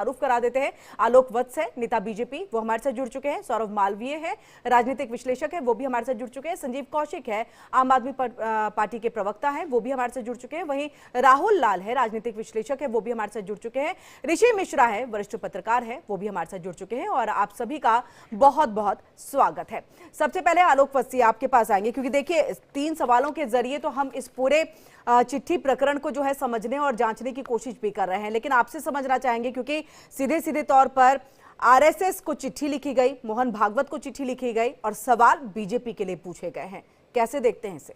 तारुफ करा देते हैं। आलोक वत्स है, नेता बीजेपी, वो हमारे साथ जुड़ चुके हैं। सौरभ मालवीय है, राजनीतिक विश्लेषक है, वो भी हमारे साथ जुड़ चुके हैं। संजीव कौशिक है, आम आदमी पार्टी के प्रवक्ता हैं, वो भी हमारे साथ जुड़ चुके हैं। वहीं राहुल लाल है, राजनीतिक विश्लेषक है, वो भी हमारे साथ जुड़ चुके हैं। ऋषि मिश्रा है, वरिष्ठ पत्रकार है, वो भी हमारे साथ जुड़ चुके हैं। और आप सभी का बहुत बहुत स्वागत है। सबसे पहले आलोक वत्स आपके पास आएंगे, क्योंकि देखिए 3 सवालों के जरिए तो हम इस पूरे चिट्ठी प्रकरण को जो है समझने और जांचने की कोशिश भी कर रहे हैं, लेकिन आपसे समझना चाहेंगे क्योंकि सीधे सीधे तौर पर आरएसएस को चिट्ठी लिखी गई, मोहन भागवत को चिट्ठी लिखी गई और सवाल बीजेपी के लिए पूछे गए हैं। कैसे देखते हैं इसे?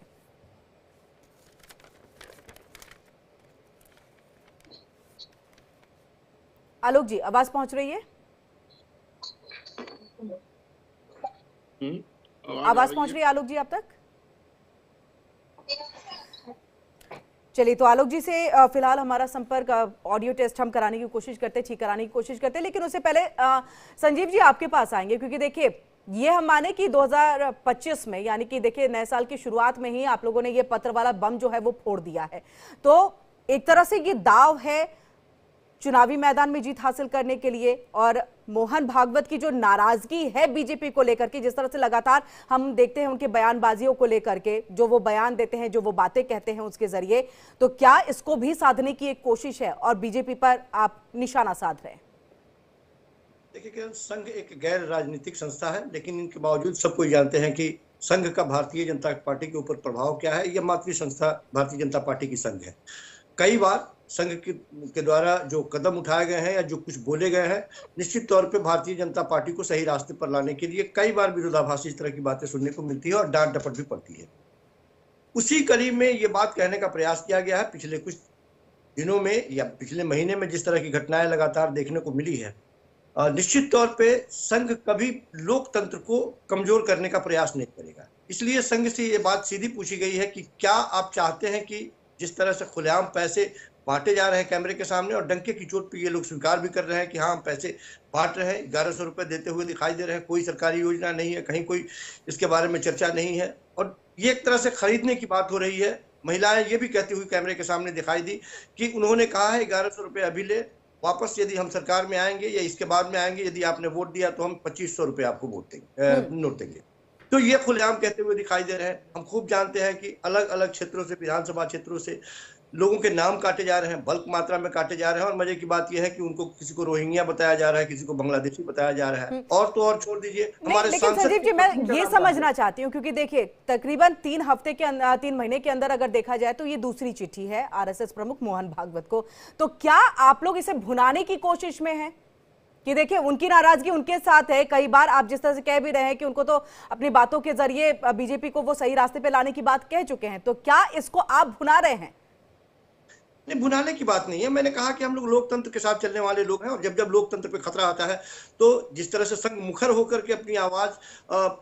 आलोक जी, आवाज पहुंच रही है? आवाज पहुंच रही है आलोक जी आप तक? चलिए, तो आलोक जी से फिलहाल हमारा संपर्क ऑडियो टेस्ट हम कराने की कोशिश करते, ठीक कराने की कोशिश करते, लेकिन उससे पहले संजीव जी आपके पास आएंगे, क्योंकि देखिए ये हम माने कि 2025 में, यानी कि देखिए नए साल की शुरुआत में ही आप लोगों ने ये पत्र वाला बम जो है वो फोड़ दिया है। तो एक तरह से ये दाव है चुनावी मैदान में जीत हासिल करने के लिए, और मोहन भागवत की जो नाराजगी है बीजेपी को लेकर के, जिस तरह से लगातार हम देखते हैं उनके बयानबाजियों को लेकर के, जो वो बयान देते हैं, जो वो बातें कहते हैं उसके जरिए, तो क्या इसको भी साधने की एक कोशिश है और बीजेपी पर आप निशाना साध रहे हैं? देखिए, संघ एक गैर राजनीतिक संस्था है, लेकिन इनके बावजूद सब कोई जानते हैं कि संघ का भारतीय जनता पार्टी के ऊपर प्रभाव क्या है। यह मातृ संस्था भारतीय जनता पार्टी की संघ है। कई बार संघ के द्वारा जो कदम उठाए गए हैं या जो कुछ बोले गए हैं, निश्चित तौर पे भारतीय जनता पार्टी को सही रास्ते पर लाने के लिए कई बार विरोधाभासी इस तरह की बातें सुनने को मिलती है और डांट डपट भी पड़ती है। उसी कड़ी में ये बात कहने का प्रयास किया गया है। पिछले कुछ दिनों में या पिछले महीने में जिस तरह की घटनाएं लगातार देखने को मिली है, निश्चित तौर पे संघ कभी लोकतंत्र को कमजोर करने का प्रयास नहीं करेगा। इसलिए संघ से ये बात सीधी पूछी गई है कि क्या आप चाहते हैं कि जिस तरह से खुलेआम पैसे बांटे जा रहे हैं कैमरे के सामने, और डंके की चोट पे ये लोग स्वीकार भी कर रहे हैं कि हाँ हम पैसे बांट रहे हैं, 1100 रुपए देते हुए दिखाई दे रहे हैं, कोई सरकारी योजना नहीं है, कहीं कोई इसके बारे में चर्चा नहीं है, और ये एक तरह से खरीदने की बात हो रही है। महिलाएं ये भी कहती हुई कैमरे के सामने दिखाई दी कि उन्होंने कहा है 1100 रुपए अभी ले, वापस यदि हम सरकार में आएंगे या इसके बाद में आएंगे, यदि आपने वोट दिया तो हम 2500 रुपए आपको वोट देंगे, नोट देंगे। तो ये खुलेआम कहते हुए दिखाई दे रहे हैं। हम खूब जानते हैं कि अलग अलग क्षेत्रों से, विधानसभा क्षेत्रों से लोगों के नाम काटे जा रहे हैं, बल्क मात्रा में काटे जा रहे हैं, और मजे की बात यह है कि उनको किसी को रोहिंग्या बताया जा रहा है, किसी को बांग्लादेशी बताया जा रहा है, और तो और छोड़ दीजिए हमारे लेकिन संजीव जी, मैं ये समझना चाहती हूँ, क्योंकि देखिए तकरीबन 3 महीने के अंदर अगर देखा जाए तो ये दूसरी चिट्ठी है आरएसएस प्रमुख मोहन भागवत को, तो क्या आप लोग इसे भुनाने की कोशिश में हैं कि देखिए उनकी नाराजगी उनके साथ है? कई बार आप जिस तरह से कह भी रहे हैं कि उनको तो अपनी बातों के जरिए बीजेपी को वो सही रास्ते पे लाने की बात कह चुके हैं, तो क्या इसको आप भुना रहे हैं? नहीं, भुनाने की बात नहीं है। मैंने कहा कि हम लोग लोकतंत्र के साथ चलने वाले लोग हैं, और जब जब लोकतंत्र पे खतरा आता है तो जिस तरह से संघ मुखर होकर के अपनी आवाज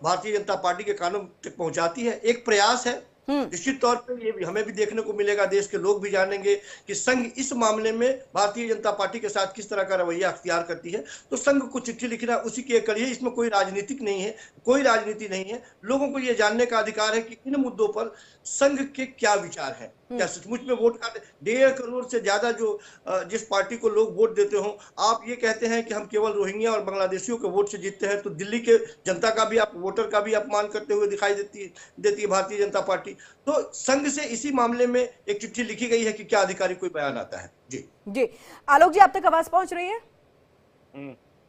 भारतीय जनता पार्टी के कानों तक पहुंचाती है, एक प्रयास है। निश्चित तौर पे ये भी हमें भी देखने को मिलेगा, देश के लोग भी जानेंगे कि संघ इस मामले में भारतीय जनता पार्टी के साथ किस तरह का रवैया अख्तियार करती है। तो संघ को चिट्ठी लिखना उसी की एक कड़ी है, इसमें कोई राजनीतिक नहीं है, कोई राजनीति नहीं है। लोगों को यह जानने का अधिकार है कि इन मुद्दों पर संघ के क्या विचार हैं। क्या सचमुच में वोट का 1.5 करोड़ से ज्यादा जो जिस पार्टी को लोग वोट देते हो, आप ये कहते हैं कि हम केवल रोहिंग्या और बांग्लादेशियों के वोट से जीतते हैं, तो दिल्ली के जनता का भी, आप वोटर का भी अपमान करते हुए दिखाई देती है भारतीय जनता पार्टी। तो संघ से इसी मामले में एक चिट्ठी लिखी गई है कि क्या अधिकारी कोई बयान आता है। जी जी, आलोक जी आप तक आवाज पहुंच रही है?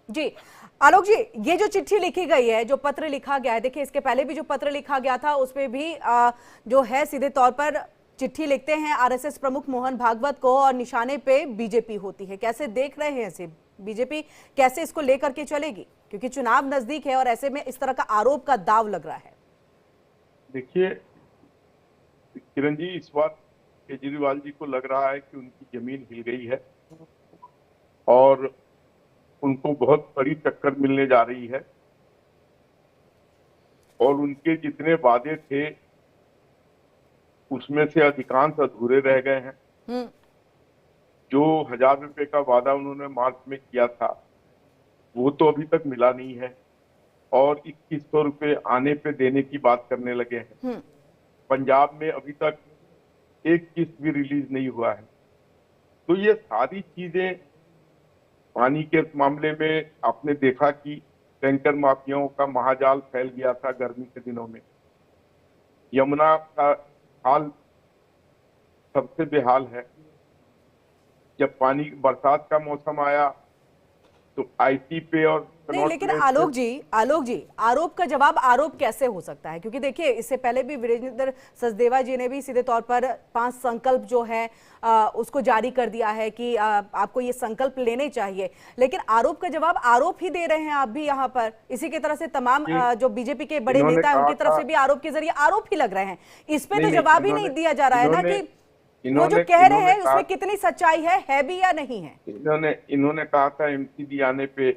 जी आलोक जी, ये जो चिट्ठी लिखी गई है, जो पत्र लिखा गया है, देखिए इसके पहले भी जो पत्र लिखा गया था उसमें भी जो है सीधे तौर पर चिट्ठी लिखते हैं आरएसएस प्रमुख मोहन भागवत को और निशाने पे बीजेपी होती है। कैसे देख रहे हैं इसे? बीजेपी कैसे इसको लेकर के चलेगी, क्योंकि चुनाव नजदीक है और ऐसे में इस तरह का आरोप का दाव लग रहा है? देखिए किरण जी, इस बार केजरीवाल जी को लग रहा है कि उनकी जमीन हिल गई है और उनको बहुत बड़ी टक्कर मिलने जा रही है, और उनके जितने वादे थे उसमें से अधिकांश अधूरे रह गए हैं। जो 1000 रुपए का वादा उन्होंने मार्च में किया था वो तो अभी तक मिला नहीं है, और 2100 रुपए आने पे देने की बात करने लगे हैं। पंजाब में अभी तक एक किस्त भी रिलीज नहीं हुआ है। तो ये सारी चीजें पानी के मामले में आपने देखा कि टैंकर माफियाओं का महाजाल फैल गया था गर्मी के दिनों में। यमुना का हाल सबसे बेहाल है। जब पानी बरसात का मौसम आया तो आईटी पे और नहीं, लेकिन आलोक जी आरोप का जवाब आरोप कैसे हो सकता है? क्योंकि देखिए, इससे पहले भी वीरेंद्र सचदेवा जी ने भी सीधे तौर पर 5 संकल्प जो है उसको जारी कर दिया है कि आपको ये संकल्प लेने चाहिए, लेकिन आरोप का जवाब आरोप ही दे रहे हैं आप भी यहाँ पर। इसी की तरह से तमाम जो बीजेपी के बड़े नेता हैं उनकी तरफ से भी आरोप के जरिए आरोप ही लग रहे हैं। इस पे तो जवाब ही नहीं दिया जा रहा है ना कि वो जो कह रहे हैं उसमें कितनी सच्चाई है भी या नहीं है। इन्होंने कहा था एमसीडी आने पे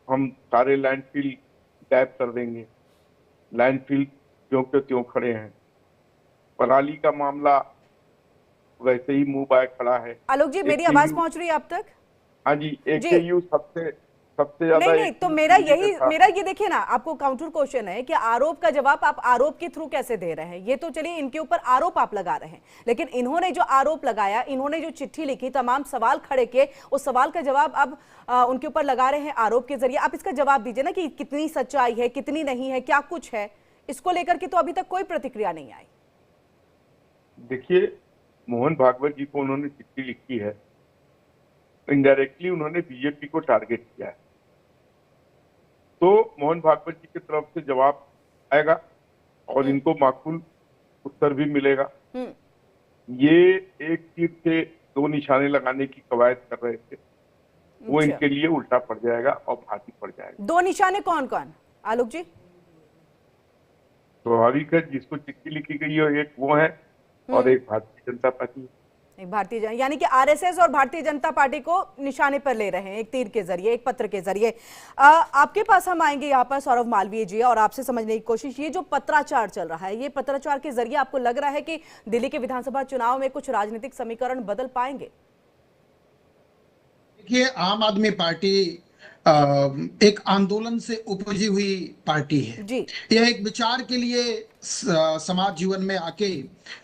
हम सारे लैंडफिल गैप कर देंगे। लैंडफिल ज्यों के त्यों खड़े हैं। पराली का मामला वैसे ही मुंह बाय खड़ा है। आलोक जी, मेरी आवाज पहुंच रही है आप तक? हाँ जी, AKU सबसे ज्यादा। नहीं, तो मेरा ये देखिए ना, आपको काउंटर क्वेश्चन है कि आरोप का जवाब आप आरोप के थ्रू कैसे दे रहे हैं? ये तो चलिए इनके ऊपर आरोप आप लगा रहे हैं, लेकिन इन्होंने जो आरोप लगाया, इन्होंने जो चिट्ठी लिखी, तमाम सवाल खड़े किए, उस सवाल का जवाब अब उनके ऊपर लगा रहे हैं आरोप के जरिए। आप इसका जवाब दीजिए ना कि कितनी सच्चाई है, कितनी नहीं है, क्या कुछ है। इसको लेकर के तो अभी तक कोई प्रतिक्रिया नहीं आई। देखिए, मोहन भागवत जी को उन्होंने चिट्ठी लिखी है, इनडायरेक्टली उन्होंने बीजेपी को टारगेट किया है, तो मोहन भागवत जी की तरफ से जवाब आएगा और इनको माकूल उत्तर भी मिलेगा। ये एक तीर से 2 निशाने लगाने की कवायद कर रहे थे, वो इनके लिए उल्टा पड़ जाएगा और भारी पड़ जाएगा। 2 निशाने कौन कौन आलोक जी? स्वाभाविक है, जिसको चिट्ठी लिखी गई है एक वो है और एक भारतीय जनता पार्टी। यानी कि आरएसएस और भारतीय जनता पार्टी को निशाने पर ले रहे हैं एक तीर के जरिए, एक पत्र के जरिए। आपके पास हम आएंगे यहाँ पर सौरभ मालवीय जी, और आपसे समझने की कोशिश, ये जो पत्राचार चल रहा है, ये पत्राचार के जरिए आपको लग रहा है कि दिल्ली के विधानसभा चुनाव में कुछ राजनीतिक समीकरण बदल पाएंगे? देखिए, आम आदमी पार्टी एक आंदोलन से उपजी हुई पार्टी है जी। यह एक विचार के लिए समाज जीवन में आके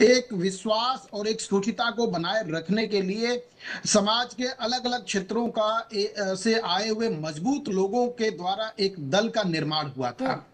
एक विश्वास और एक शुचिता को बनाए रखने के लिए समाज के अलग अलग क्षेत्रों का से आए हुए मजबूत लोगों के द्वारा एक दल का निर्माण हुआ था।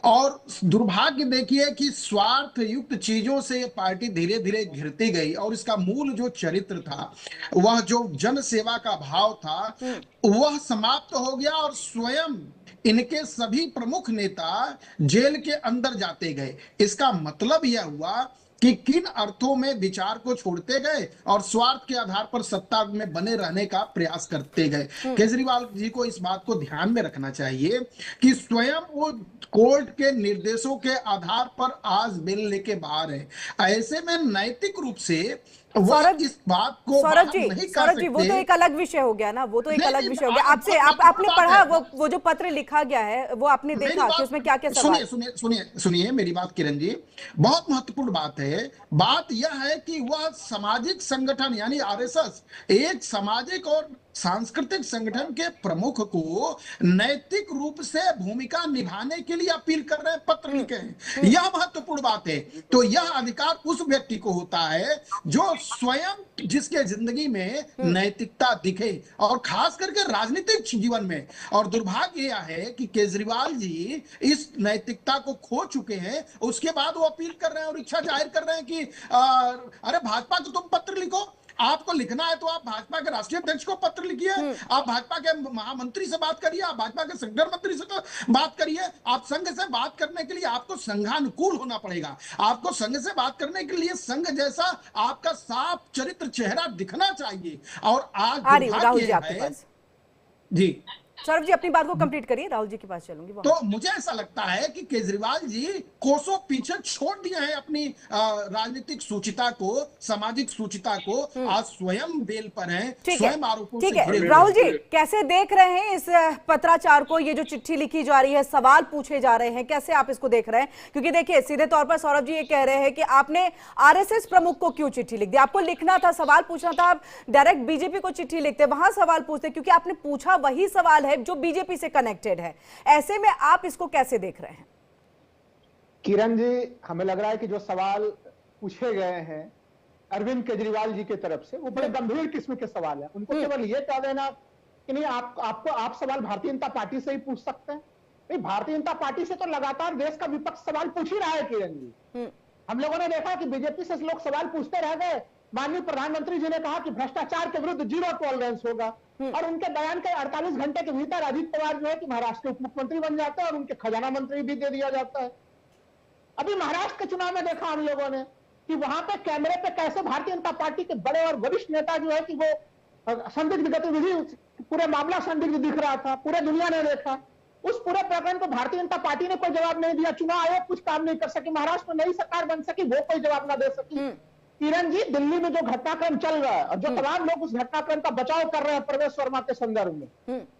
और दुर्भाग्य देखिए कि स्वार्थ युक्त चीजों से ये पार्टी धीरे धीरे घिरती गई, और इसका मूल जो चरित्र था, वह जो जन सेवा का भाव था, वह समाप्त हो गया और स्वयं इनके सभी प्रमुख नेता जेल के अंदर जाते गए। इसका मतलब यह हुआ कि किन अर्थों में विचार को छोड़ते गए और स्वार्थ के आधार पर सत्ता में बने रहने का प्रयास करते गए। केजरीवाल जी को इस बात को ध्यान में रखना चाहिए कि स्वयं वो कोर्ट के निर्देशों के आधार पर आज बेल लेके बाहर है। ऐसे में नैतिक रूप से सौरभ इस बात को सौरभ जी, वो तो एक अलग विषय हो गया ना, वो तो एक अलग विषय हो गया। आपसे आपने पढ़ा वो जो पत्र लिखा गया है, वो आपने देखा कि उसमें क्या क्या सवाल? सुनिए मेरी बात किरण जी, बहुत महत्वपूर्ण बात है। बात यह है कि वह सामाजिक संगठन यानी आरएसएस एक सामाजिक और सांस्कृतिक संगठन के प्रमुख को नैतिक रूप से भूमिका निभाने के लिए अपील कर रहे हैं, पत्र लिखे हैं। यह महत्वपूर्ण बात है। तो यह अधिकार उस व्यक्ति को होता है जो स्वयं जिसके जिंदगी में नैतिकता दिखे, और खास करके राजनीतिक जीवन में। और दुर्भाग्य यह है कि केजरीवाल जी इस नैतिकता को खो चुके हैं। उसके बाद वो अपील कर रहे हैं और इच्छा जाहिर कर रहे हैं कि अरे भाजपा को तुम पत्र लिखो, आपको लिखना है तो आप भाजपा के राष्ट्रीय अध्यक्ष को पत्र लिखिए, आप भाजपा के महामंत्री से बात करिए, आप भाजपा के संगठन मंत्री से बात करिए। आप संघ से बात करने के लिए आपको संघानुकूल होना पड़ेगा। आपको संघ से बात करने के लिए संघ जैसा आपका साफ चरित्र चेहरा दिखना चाहिए। और आज राहुल जी आपके पास जी, सौरभ जी अपनी बात को कंप्लीट करिए, राहुल जी के पास चलूंगी। तो मुझे ऐसा लगता है कि केजरीवाल जी कोसों पीछे छोड़ दिए हैं अपनी राजनीतिक सूचिता को, सामाजिक सूचिता को। आज स्वयं बेल पर हैं, स्वयं आरोपों से घिरे हुए। राहुल जी कैसे देख रहे हैं इस पत्राचार को? ये जो चिट्ठी लिखी जा रही है, सवाल पूछे जा रहे हैं, कैसे आप इसको देख रहे हैं? क्योंकि देखिए, सीधे तौर पर सौरभ जी ये कह रहे हैं कि आपने आरएसएस प्रमुख को क्यों चिट्ठी लिख दी? आपको लिखना था, सवाल पूछना था, आप डायरेक्ट बीजेपी को चिट्ठी लिखते, वहां सवाल पूछते, क्योंकि आपने पूछा वही सवाल है जो बीजेपी से कनेक्टेड है। ऐसे में आप इसको कैसे देख रहे हैं? किरण जी, हमें लग रहा है कि जो सवाल पूछे गए हैं, अरविंद केजरीवाल जी की तरफ से, वो बड़े गंभीर किस्म के सवाल है। उनको केवल ये कह देना कि नहीं आप सवाल भारतीय जनता पार्टी से ही पूछ सकते हैं। नहीं, भारतीय जनता पार्टी से तो लगातार देश का विपक्ष सवाल पूछ ही रहा है किरण जी। हम लोगों ने देखा कि बीजेपी से लोग सवाल पूछते रह गए। माननीय प्रधानमंत्री जी ने कहा कि भ्रष्टाचार के विरुद्ध 0 टॉलरेंस होगा, और उनके बयान के 48 घंटे के भीतर अजित पवार जो है कि महाराष्ट्र के उप मुख्यमंत्री बन जाते हैं और उनके खजाना मंत्री भी दे दिया जाता है। अभी महाराष्ट्र के चुनाव में देखा हम लोगों ने कि वहां पे कैमरे पे कैसे भारतीय जनता पार्टी के बड़े और वरिष्ठ नेता जो है कि वो संदिग्ध गतिविधि, पूरे मामला संदिग्ध दिख रहा था, पूरे दुनिया ने देखा। उस पूरे प्रकरण को भारतीय जनता पार्टी ने कोई जवाब नहीं दिया। चुनाव आयोग कुछ काम नहीं कर सकी, महाराष्ट्र में नई सरकार बन सकी, वो कोई जवाब ना दे सकी। किरण जी, दिल्ली में जो घटनाक्रम चल रहा है और जो तमाम लोग उस घटनाक्रम का बचाव कर रहे हैं प्रवेश वर्मा के संदर्भ में,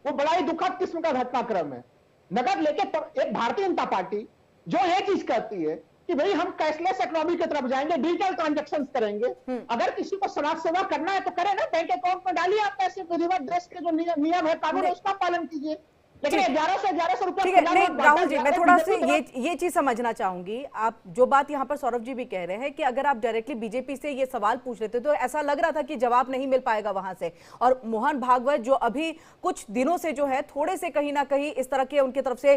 वो बड़ा ही दुखद किस्म का घटनाक्रम है। नगद लेके एक भारतीय जनता पार्टी जो ये चीज कहती है कि भाई हम कैशलेस इकोनॉमी की तरफ जाएंगे, डिजिटल ट्रांजैक्शंस करेंगे, अगर किसी को समाज सेवा करना है तो करे ना, बैंक अकाउंट में डालिए आप पैसे, विधिवत देश के जो नियम है, कानून है, उसका पालन कीजिए। लेकिन 1100 रुपए। ठीक है, नहीं राहुल जी, मैं थोड़ा सा ये चीज समझना चाहूंगी। आप जो बात यहाँ पर सौरभ जी भी कह रहे हैं कि अगर आप डायरेक्टली बीजेपी से ये सवाल पूछ लेते तो ऐसा लग रहा था कि जवाब नहीं मिल पाएगा वहां से, और मोहन भागवत जो अभी कुछ दिनों से जो है थोड़े से कहीं ना कहीं इस तरह के उनकी तरफ से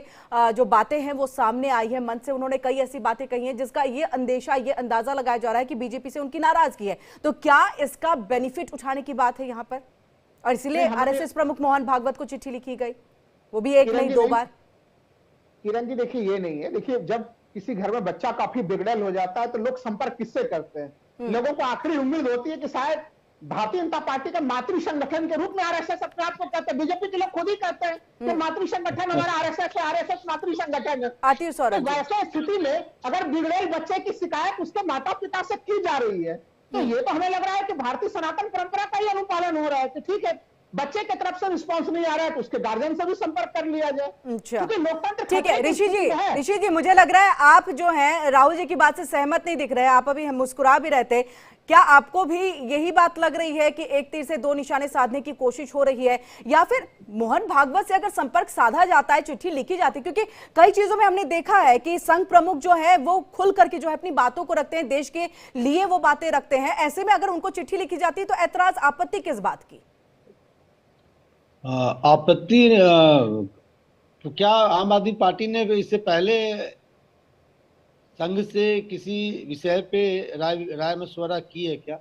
जो बातें हैं वो सामने आई है, मन से उन्होंने कई ऐसी बातें कही हैं जिसका ये अंदेशा, ये अंदाजा लगाया जा रहा है कि बीजेपी से उनकी नाराजगी है। तो क्या इसका बेनिफिट उठाने की बात है यहाँ पर, और इसलिए आरएसएस प्रमुख मोहन भागवत को चिट्ठी लिखी गई, वो भी एक नहीं 2 बार? किरण जी देखिए, ये नहीं है। देखिए, जब किसी घर में बच्चा काफी बिगड़ैल हो जाता है तो लोग संपर्क किससे करते हैं? लोगों को आखिरी उम्मीद होती है कि शायद भारतीय जनता पार्टी का मातृ संगठन के रूप में आरएसएस अपने आप को कहते हैं। बीजेपी के लोग खुद ही कहते हैं कि मातृ संगठन हमारा आरएसएस है, आरएसएस मातृ संगठन है। तो वैसे स्थिति में अगर बिगड़ैल बच्चे की शिकायत उसके माता पिता से की जा रही है तो ये तो हमें लग रहा है कि भारतीय सनातन परंपरा का ही अनुपालन हो रहा है कि ठीक है, बच्चे की तरफ से रिस्पांस नहीं आ रहा है तो उसके गार्जियन से भी संपर्क कर लिया जाए, क्योंकि लोकतंत्र। ठीक है ऋषि जी, मुझे लग रहा है आप जो हैं राहुल जी की बात से सहमत नहीं दिख रहे हैं, आप अभी मुस्कुरा भी रहते। क्या आपको भी यही बात लग रही है कि एक तीर से 2 निशाने साधने की कोशिश हो रही है, या फिर मोहन भागवत से अगर संपर्क साधा जाता है, चिट्ठी लिखी जाती है, क्योंकि कई चीजों में हमने देखा है कि संघ प्रमुख जो है वो खुल करके जो है अपनी बातों को रखते हैं, देश के लिए वो बातें रखते हैं, ऐसे में अगर उनको चिट्ठी लिखी जाती है तो ऐतराज, आपत्ति किस बात की? आपत्ति तो क्या आम आदमी पार्टी ने इससे पहले संघ से किसी विषय पे राय मशवरा की है क्या?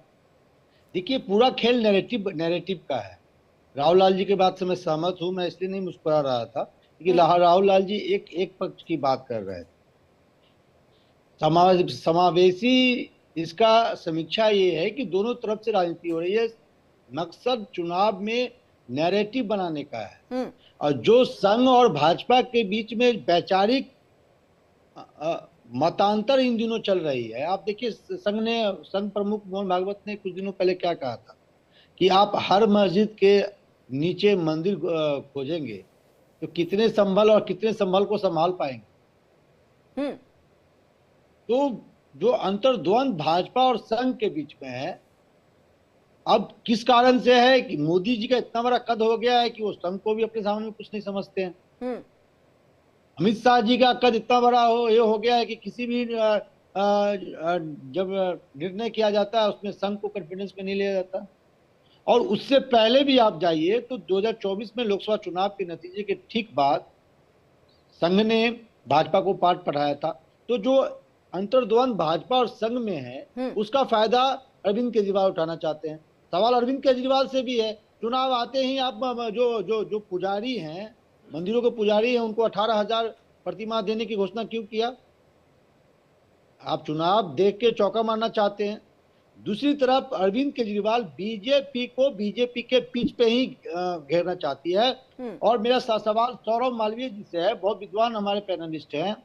देखिए, पूरा खेल नैरेटिव का है। राहुल लाल जी के बात से मैं सहमत हूं, मैं इसलिए नहीं मुस्कुरा रहा था कि राहुल लाल जी एक पक्ष की बात कर रहे थे। समावेशी इसका समीक्षा ये है कि दोनों तरफ से राजनीति हो रही है, मकसद चुनाव में नैरेटिव बनाने का है, और जो संघ और भाजपा के बीच में वैचारिक मतांतर इन दिनों चल रही है। आप देखिए, संघ प्रमुख मोहन भागवत ने कुछ दिनों पहले क्या कहा था कि आप हर मस्जिद के नीचे मंदिर खोजेंगे तो कितने संभल को संभाल पाएंगे। तो जो अंतर्द्वंद भाजपा और संघ के बीच में है, अब किस कारण से है कि मोदी जी का इतना बड़ा कद हो गया है कि वो संघ को भी अपने सामने कुछ नहीं समझते हैं। अमित शाह जी का कद इतना बड़ा हो गया है कि किसी भी जब निर्णय किया जाता है उसमें संघ को कॉन्फिडेंस में नहीं लिया जाता। और उससे पहले भी आप जाइए तो 2024 में लोकसभा चुनाव के नतीजे के ठीक बाद संघ ने भाजपा को पाठ पढ़ाया था। तो जो अंतर्द्वंद भाजपा और संघ में है उसका फायदा अरविंद केजरीवाल उठाना चाहते हैं। सवाल अरविंद केजरीवाल से भी है, चुनाव आते ही आप जो पुजारी हैं, मंदिरों के पुजारी हैं, उनको 18,000 प्रतिमाह देने की घोषणा क्यों किया? आप चुनाव देख के चौका मारना चाहते हैं। दूसरी तरफ अरविंद केजरीवाल बीजेपी को बीजेपी के पीछ पे ही घेरना चाहती है। और मेरा सवाल सौरभ मालवीय जी से है, बहुत विद्वान हमारे पैनलिस्ट हैं,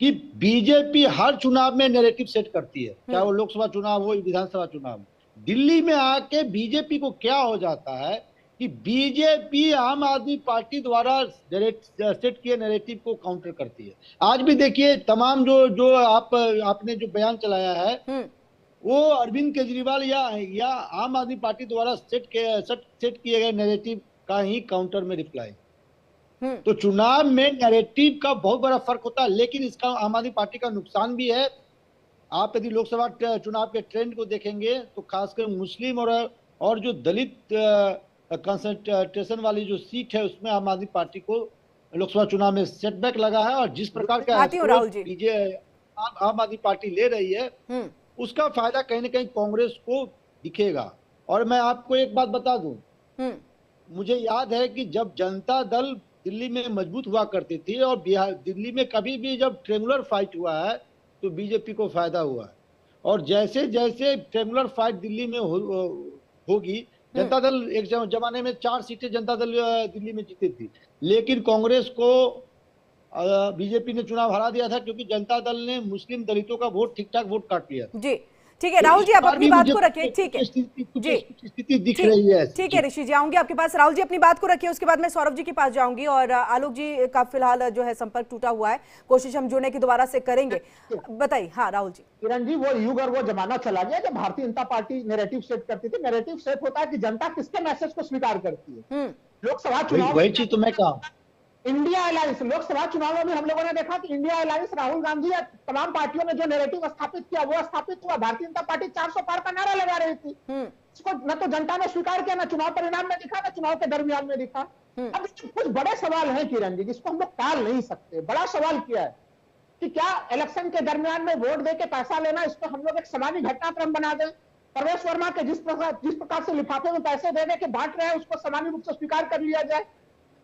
कि बीजेपी हर चुनाव में नैरेटिव सेट करती है, चाहे वो लोकसभा चुनाव हो, विधानसभा चुनाव। दिल्ली में आके बीजेपी को क्या हो जाता है कि बीजेपी आम आदमी पार्टी द्वारा सेट किए नैरेटिव को काउंटर करती है। आज भी देखिए, तमाम जो आपने जो बयान चलाया है वो अरविंद केजरीवाल या आम आदमी पार्टी द्वारा सेट किए गए नैरेटिव का ही काउंटर में रिप्लाई। तो चुनाव में नैरेटिव का बहुत बड़ा फर्क होता है, लेकिन इसका आम आदमी पार्टी का नुकसान भी है आप यदि लोकसभा चुनाव के ट्रेंड को देखेंगे तो खासकर मुस्लिम और जो दलित कंसंट्रेशन वाली जो सीट है उसमें आम आदमी पार्टी को लोकसभा चुनाव में सेटबैक लगा है, और जिस प्रकार का आम आदमी पार्टी ले रही है उसका फायदा कहीं ना कहीं कांग्रेस को दिखेगा। और मैं आपको एक बात बता दूं, मुझे याद है कि जब जनता दल दिल्ली में मजबूत हुआ करती थी और दिल्ली में कभी भी जब ट्रेंगुलर फाइट हुआ है तो बीजेपी को फायदा हुआ है, और जैसे जैसे ट्रेंगुलर फाइट दिल्ली में होगी, जनता दल एक जमाने में 4 सीटें जनता दल दिल्ली में जीती थी, लेकिन कांग्रेस को बीजेपी ने चुनाव हरा दिया था क्योंकि जनता दल ने मुस्लिम दलितों का वोट ठीक ठाक वोट काट लिया जी। ठीक है राहुल जी, आप अपनी बात को रखिए। ठीक है जी, स्थिति दिख रही है। ठीक है ऋषि जी, आऊंगी आपके पास। राहुल जी अपनी बात को रखिए, उसके बाद मैं सौरभ जी के पास जाऊंगी, और आलोक जी का फिलहाल जो है संपर्क टूटा हुआ है, कोशिश हम जुड़ने की दोबारा से करेंगे। बताइए। हाँ राहुल जी। किरण जी, वो युग और वो जमाना चला गया जब Bharatiya Janata party narrative set करती थी। नैरेटिव सेट होता है कि जनता किसके मैसेज को स्वीकार करती है। लोकसभा चुनाव वही चीज तो मैं कहा, इंडिया अलायंस, लोकसभा चुनावों में हम लोगों ने देखा कि इंडिया अलायंस, राहुल गांधी या तमाम पार्टियों ने जो नैरेटिव स्थापित किया वो स्थापित हुआ। भारतीय जनता पार्टी 400 पार का नारा लगा रही थी, इसको न तो जनता ने स्वीकार किया, न चुनाव परिणाम में दिखा, न चुनाव के दरमियान में दिखा। अब कुछ बड़े सवाल हैं किरण जी जिसको हम लोग टाल नहीं सकते। बड़ा सवाल किया है कि क्या इलेक्शन के दरमियान में वोट दे के पैसा लेना, इसको हम लोग एक सामान्य घटनाक्रम बना दें। प्रवेश वर्मा के जिस प्रकार से लिफाफे में पैसे दे के बांट रहे हैं उसको सामान्य रूप से स्वीकार कर लिया जाए।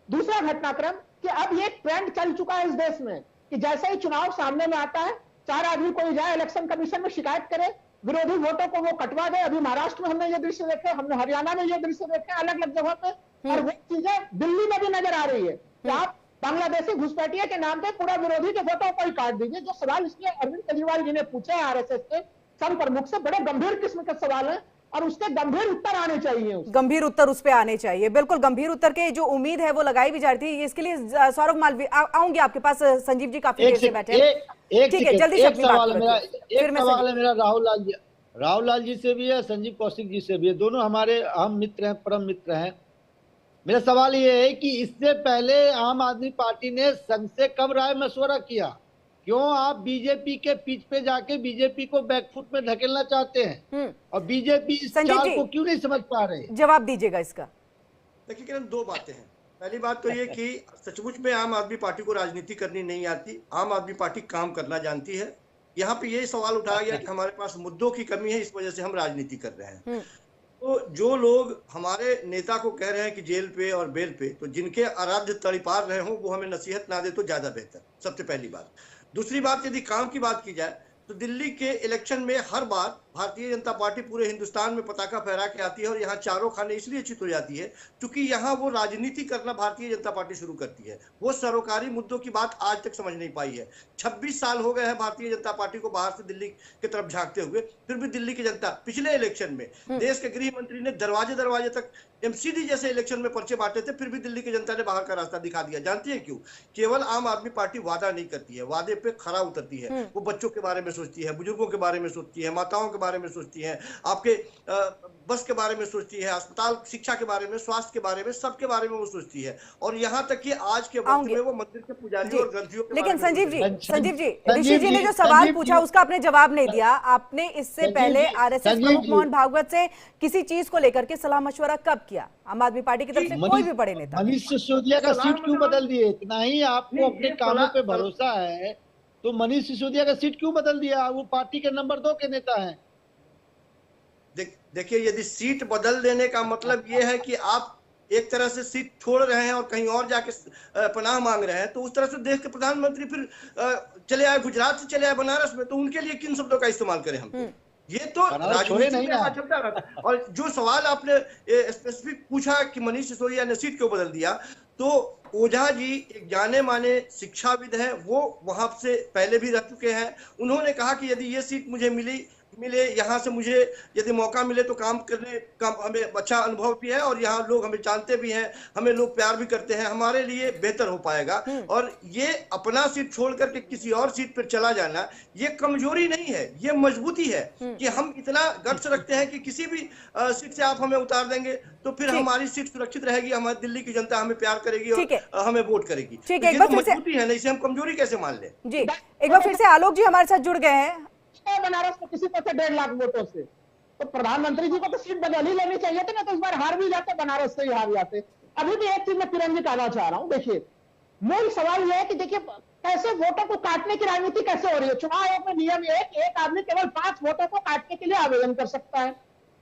दूसरा घटनाक्रम कि अब ये ट्रेंड चल चुका है इस देश में कि जैसे ही चुनाव सामने में आता है 4 आदमी कोई जाए इलेक्शन कमीशन में शिकायत करे, विरोधी वोटों को वो कटवा दे। अभी महाराष्ट्र में हमने ये दृश्य देखे, हमने हरियाणा में ये दृश्य देखे, अलग अलग जगह पे, और वो चीजें दिल्ली में भी नजर आ रही है कि आप बांग्लादेशी घुसपैठिया के नाम पे पूरा विरोधी के वोटों को ही काट दीजिए। जो सवाल इसलिए अरविंद केजरीवाल जी ने पूछे आरएसएस के संघ प्रमुख से, बड़े गंभीर किस्म के सवाल है और उसके गंभीर उत्तर आने चाहिए। गंभीर उत्तर उस पे आने चाहिए, बिल्कुल गंभीर उत्तर के जो उम्मीद है वो लगाई भी जा रही थी। इसके लिए सौरभ मालवीय आऊंगी आपके पास। संजीव जी काफी देर से बैठे हैं, ठीक है जल्दी से अपनी बात करिए। फिर सवाल है मेरा राहुल लाल जी से भी है, संजीव कौशिक जी से भी है, दोनों हमारे अहम मित्र हैं, परम मित्र हैं। मेरा सवाल ये है कि इससे पहले आम आदमी पार्टी ने संघ से कब राय मशवरा किया? क्यों आप बीजेपी के पीछ पे जाके बीजेपी को बैकफुट में ढकेलना चाहते हैं, और बीजेपी इस चाल को क्यों नहीं समझ पा रहे? जवाब दीजिएगा इसका। देखिए किरण, 2 बातें हैं। पहली बात तो ये कि सचमुच में आम आदमी पार्टी को राजनीति करनी नहीं आती, आम आदमी पार्टी काम करना जानती है। यहाँ पे यही सवाल उठाया गया कि हमारे पास मुद्दों की कमी है, इस वजह से हम राजनीति कर रहे हैं। तो जो लोग हमारे नेता को कह रहे हैं कि जेल पे और बेल पे, तो जिनके आराध्य तड़ीपार रहे हों वो हमें नसीहत ना दे तो ज्यादा बेहतर, सबसे पहली बात। दूसरी बात, यदि काम की बात की जाए तो दिल्ली के इलेक्शन में हर बार भारतीय जनता पार्टी पूरे हिंदुस्तान में पताका फहरा के आती है, और यहाँ चारों खाने इसलिए चित हो जाती है क्योंकि यहाँ वो राजनीति करना भारतीय जनता पार्टी शुरू करती है। वो सरोकारी मुद्दों की बात आज तक समझ नहीं पाई है। 26 साल हो गए हैं भारतीय जनता पार्टी को बाहर से दिल्ली की तरफ झांकते हुए, फिर भी दिल्ली की जनता, पिछले इलेक्शन में देश के गृह मंत्री ने दरवाजे दरवाजे तक एमसीडी जैसे इलेक्शन में पर्चे बांटे थे, फिर भी दिल्ली की जनता ने बाहर का रास्ता दिखा दिया। जानती है क्यों? केवल आम आदमी पार्टी वादा नहीं करती है, वादे पे खरा उतरती है। वो बच्चों के बारे में सोचती है, बुजुर्गों के बारे में सोचती है, माताओं के बारे में सोचती है, आपके बस के बारे में सोचती है, अस्पताल शिक्षा के बारे में, स्वास्थ्य के बारे में, सबके बारे में वो सोचती है। और यहाँ तक कि आज के वक्त में वो मंदिर के पुजारियों और ग्रंथियों के लेकिन संजीव जी ऋषि जी ने जो सवाल पूछा उसका आपने जवाब नहीं दिया। आपने इससे पहले आरएसएस प्रमुख मोहन भागवत से किसी चीज को लेकर के सलाह मशवरा कब किया? आम आदमी पार्टी की तरफ से कोई भी बड़े नेता? मनीष सिसोदिया का सीट क्यों बदल दिए? इतना ही आपको अपने कामों पे भरोसा है तो मनीष सिसोदिया का सीट क्यों बदल दिया? वो पार्टी के नंबर 2 के नेता हैं। देखिए, यदि सीट बदल देने का मतलब ये है कि आप एक तरह से सीट छोड़ रहे हैं और कहीं और जाके पनाह मांग रहे हैं, तो उस तरह से देश के प्रधानमंत्री फिर चले आए गुजरात से, चले आए बनारस में, तो उनके लिए किन शब्दों का इस्तेमाल करें हम? ये तो राजनीति में ऐसा चलता रहता। और जो सवाल आपने स्पेसिफिक पूछा कि मनीष सिसोदिया ने सीट क्यों बदल दिया, तो ओझा जी एक जाने माने शिक्षाविद हैं, वो वहां से पहले भी रह चुके हैं। उन्होंने कहा कि यदि ये सीट मुझे मिले यहाँ से, मुझे यदि मौका मिले तो काम करने का हमें अच्छा अनुभव भी है, और यहाँ लोग हमें जानते भी हैं, हमें लोग प्यार भी करते हैं, हमारे लिए बेहतर हो पाएगा। और ये अपना सीट छोड़ करके किसी और सीट पर चला जाना ये कमजोरी नहीं है, ये मजबूती है कि हम इतना गट्स रखते हैं कि किसी भी सीट से आप हमें उतार देंगे तो फिर हमारी सीट सुरक्षित रहेगी, हमारी दिल्ली की जनता हमें प्यार करेगी और हमें वोट करेगी। ये तो मजबूती है ना, इसे हम कमजोरी कैसे मान लें? जी, एक बार फिर से आलोक जी हमारे साथ जुड़ गए हैं। है बनारस में किसी तरह से 1.5 लाख वोटों से, तो प्रधानमंत्री जी को तो सीट बदल ही लेनी चाहिए थी ना, तो इस बार हार भी जाते, बनारस से ही हार जाते। अभी भी एक चीज मैं किरण जी कहना चाह रहा हूं, देखिए मूल सवाल यह है कि देखिए कैसे वोटों को काटने की राजनीति कैसे हो रही है। चुनाव आयोग में नियम एक आदमी केवल 5 वोटों को काटने के लिए आवेदन कर सकता है।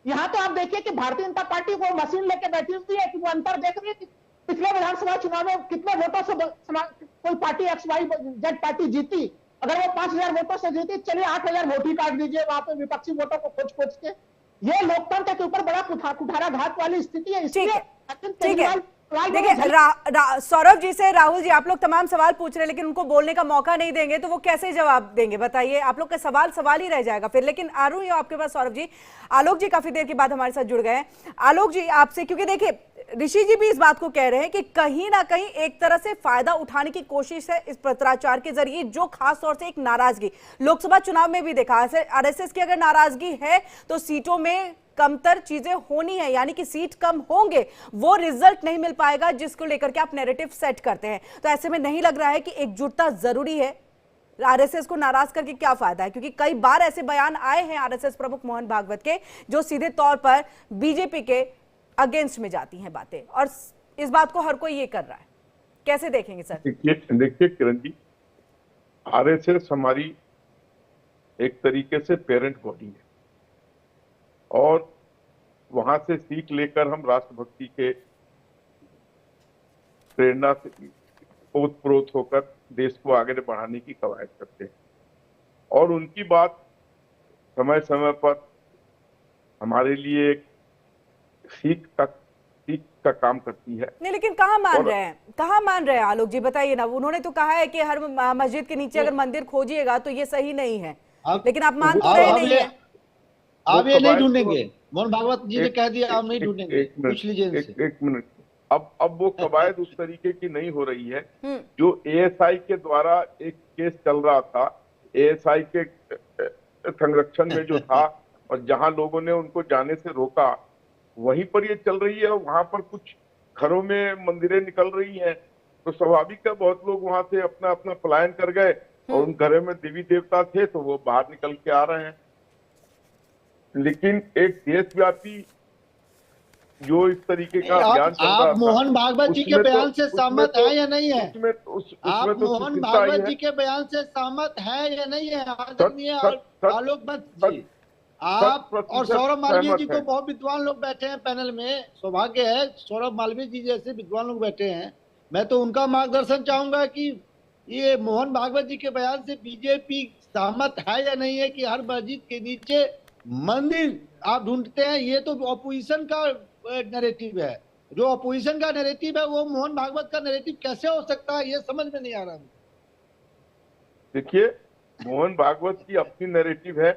यहाँ तो आप देखिए कि भारतीय जनता पार्टी को मशीन लेके बैठी हुई है कि वो अंतर देख रही है कि पिछले विधानसभा चुनाव में कितने वोटों से कोई पार्टी XYZ पार्टी जीती। अगर वो 5,000 वोटों से जीती, चलिए 8,000 वोट ही काट दीजिए वहां पे विपक्षी वोटों को खोज खोज के। ये लोकतंत्र के ऊपर बड़ा कुठाराघात वाली स्थिति है। इसलिए ठीक है, देखिए सौरभ जी से राहुल जी आप लोग तमाम सवाल पूछ रहे हैं, लेकिन उनको बोलने का मौका नहीं देंगे तो वो कैसे जवाब देंगे बताइए। आप लोग का सवाल ही रह जाएगा फिर। लेकिन आ रही हूं आपके पास सौरभ जी। आलोक जी काफी देर के बाद हमारे साथ जुड़ गए हैं। आलोक जी आपसे, क्योंकि देखिए ऋषि जी भी इस बात को कह रहे हैं कि कहीं ना कहीं एक तरह से फायदा उठाने की कोशिश है इस पत्राचार के जरिए, जो खास तौर से एक नाराजगी लोकसभा चुनाव में भी देखा। आरएसएस की अगर नाराजगी है तो सीटों में कमतर चीजें होनी है, यानी कि सीट कम होंगे, वो रिजल्ट नहीं मिल पाएगा जिसको लेकर के आप नैरेटिव सेट करते हैं। तो ऐसे में नहीं लग रहा है कि एकजुटता जरूरी है? आरएसएस को नाराज करके क्या फायदा है? क्योंकि कई बार ऐसे बयान आए हैं आरएसएस प्रमुख मोहन भागवत के जो सीधे तौर पर बीजेपी के अगेंस्ट में जाती हैं बातें, और इस बात को हर कोई ये कर रहा है। कैसे देखेंगे सर? देखिए किरण जी, आरएसएस हमारी एक तरीके से पेरेंट बॉडी है और वहां से सीख लेकर हम राष्ट्रभक्ति के प्रेरणा से ओतप्रोत होकर देश को आगे बढ़ाने की कवायद करते हैं और उनकी बात समय समय पर हमारे लिए एक सीख का काम करती है। नहीं, लेकिन कहाँ मान रहे हैं आलोक जी, बताइए ना। उन्होंने तो कहा है कि हर मस्जिद के नीचे अगर मंदिर खोजिएगा तो ये सही नहीं है, लेकिन आप मान तो रहे नहीं है। आप ये नहीं ढूंढेंगे, मोहन भागवत जी ने कह दिया आप नहीं ढूंढेंगे। पूछ लीजिए इनसे। एक मिनट, अब वो कवायद उस तरीके की नहीं हो रही है जो एएसआई के द्वारा एक केस चल रहा था, एएसआई के संरक्षण में जो था और जहां लोगों ने उनको जाने से रोका, वहीं पर ये चल रही है। वहां पर कुछ घरों में मंदिरें निकल रही हैं, तो स्वाभाविक है बहुत लोग वहां से अपना अपना पलायन कर गए और उन घरों में देवी देवता थे तो वो बाहर निकल के आ रहे हैं। लेकिन एक देशव्यापी जो इस तरीके का अभियान चल रहा था, आप मोहन भागवत जी के बयान से सहमत है या नहीं है? आप मोहन भागवत जी के बयान से सहमत है या नहीं है? आदरणीय आलोक जी, आप और सौरभ मालवीय जी को बहुत विद्वान लोग बैठे हैं पैनल में, सौभाग्य है सौरभ मालवीय जी जैसे विद्वान लोग बैठे हैं। मैं तो उनका मार्गदर्शन चाहूंगा कि ये मोहन भागवत जी के बयान से बीजेपी सहमत है या नहीं है कि हर मस्जिद के नीचे मंदिर आप ढूंढते हैं। ये तो ऑपोजिशन का नैरेटिव है। जो ऑपोजिशन का नैरेटिव है वो मोहन भागवत का नैरेटिव कैसे हो सकता है, ये समझ में नहीं आ रहा। देखिए, मोहन भागवत की अपनी नैरेटिव है,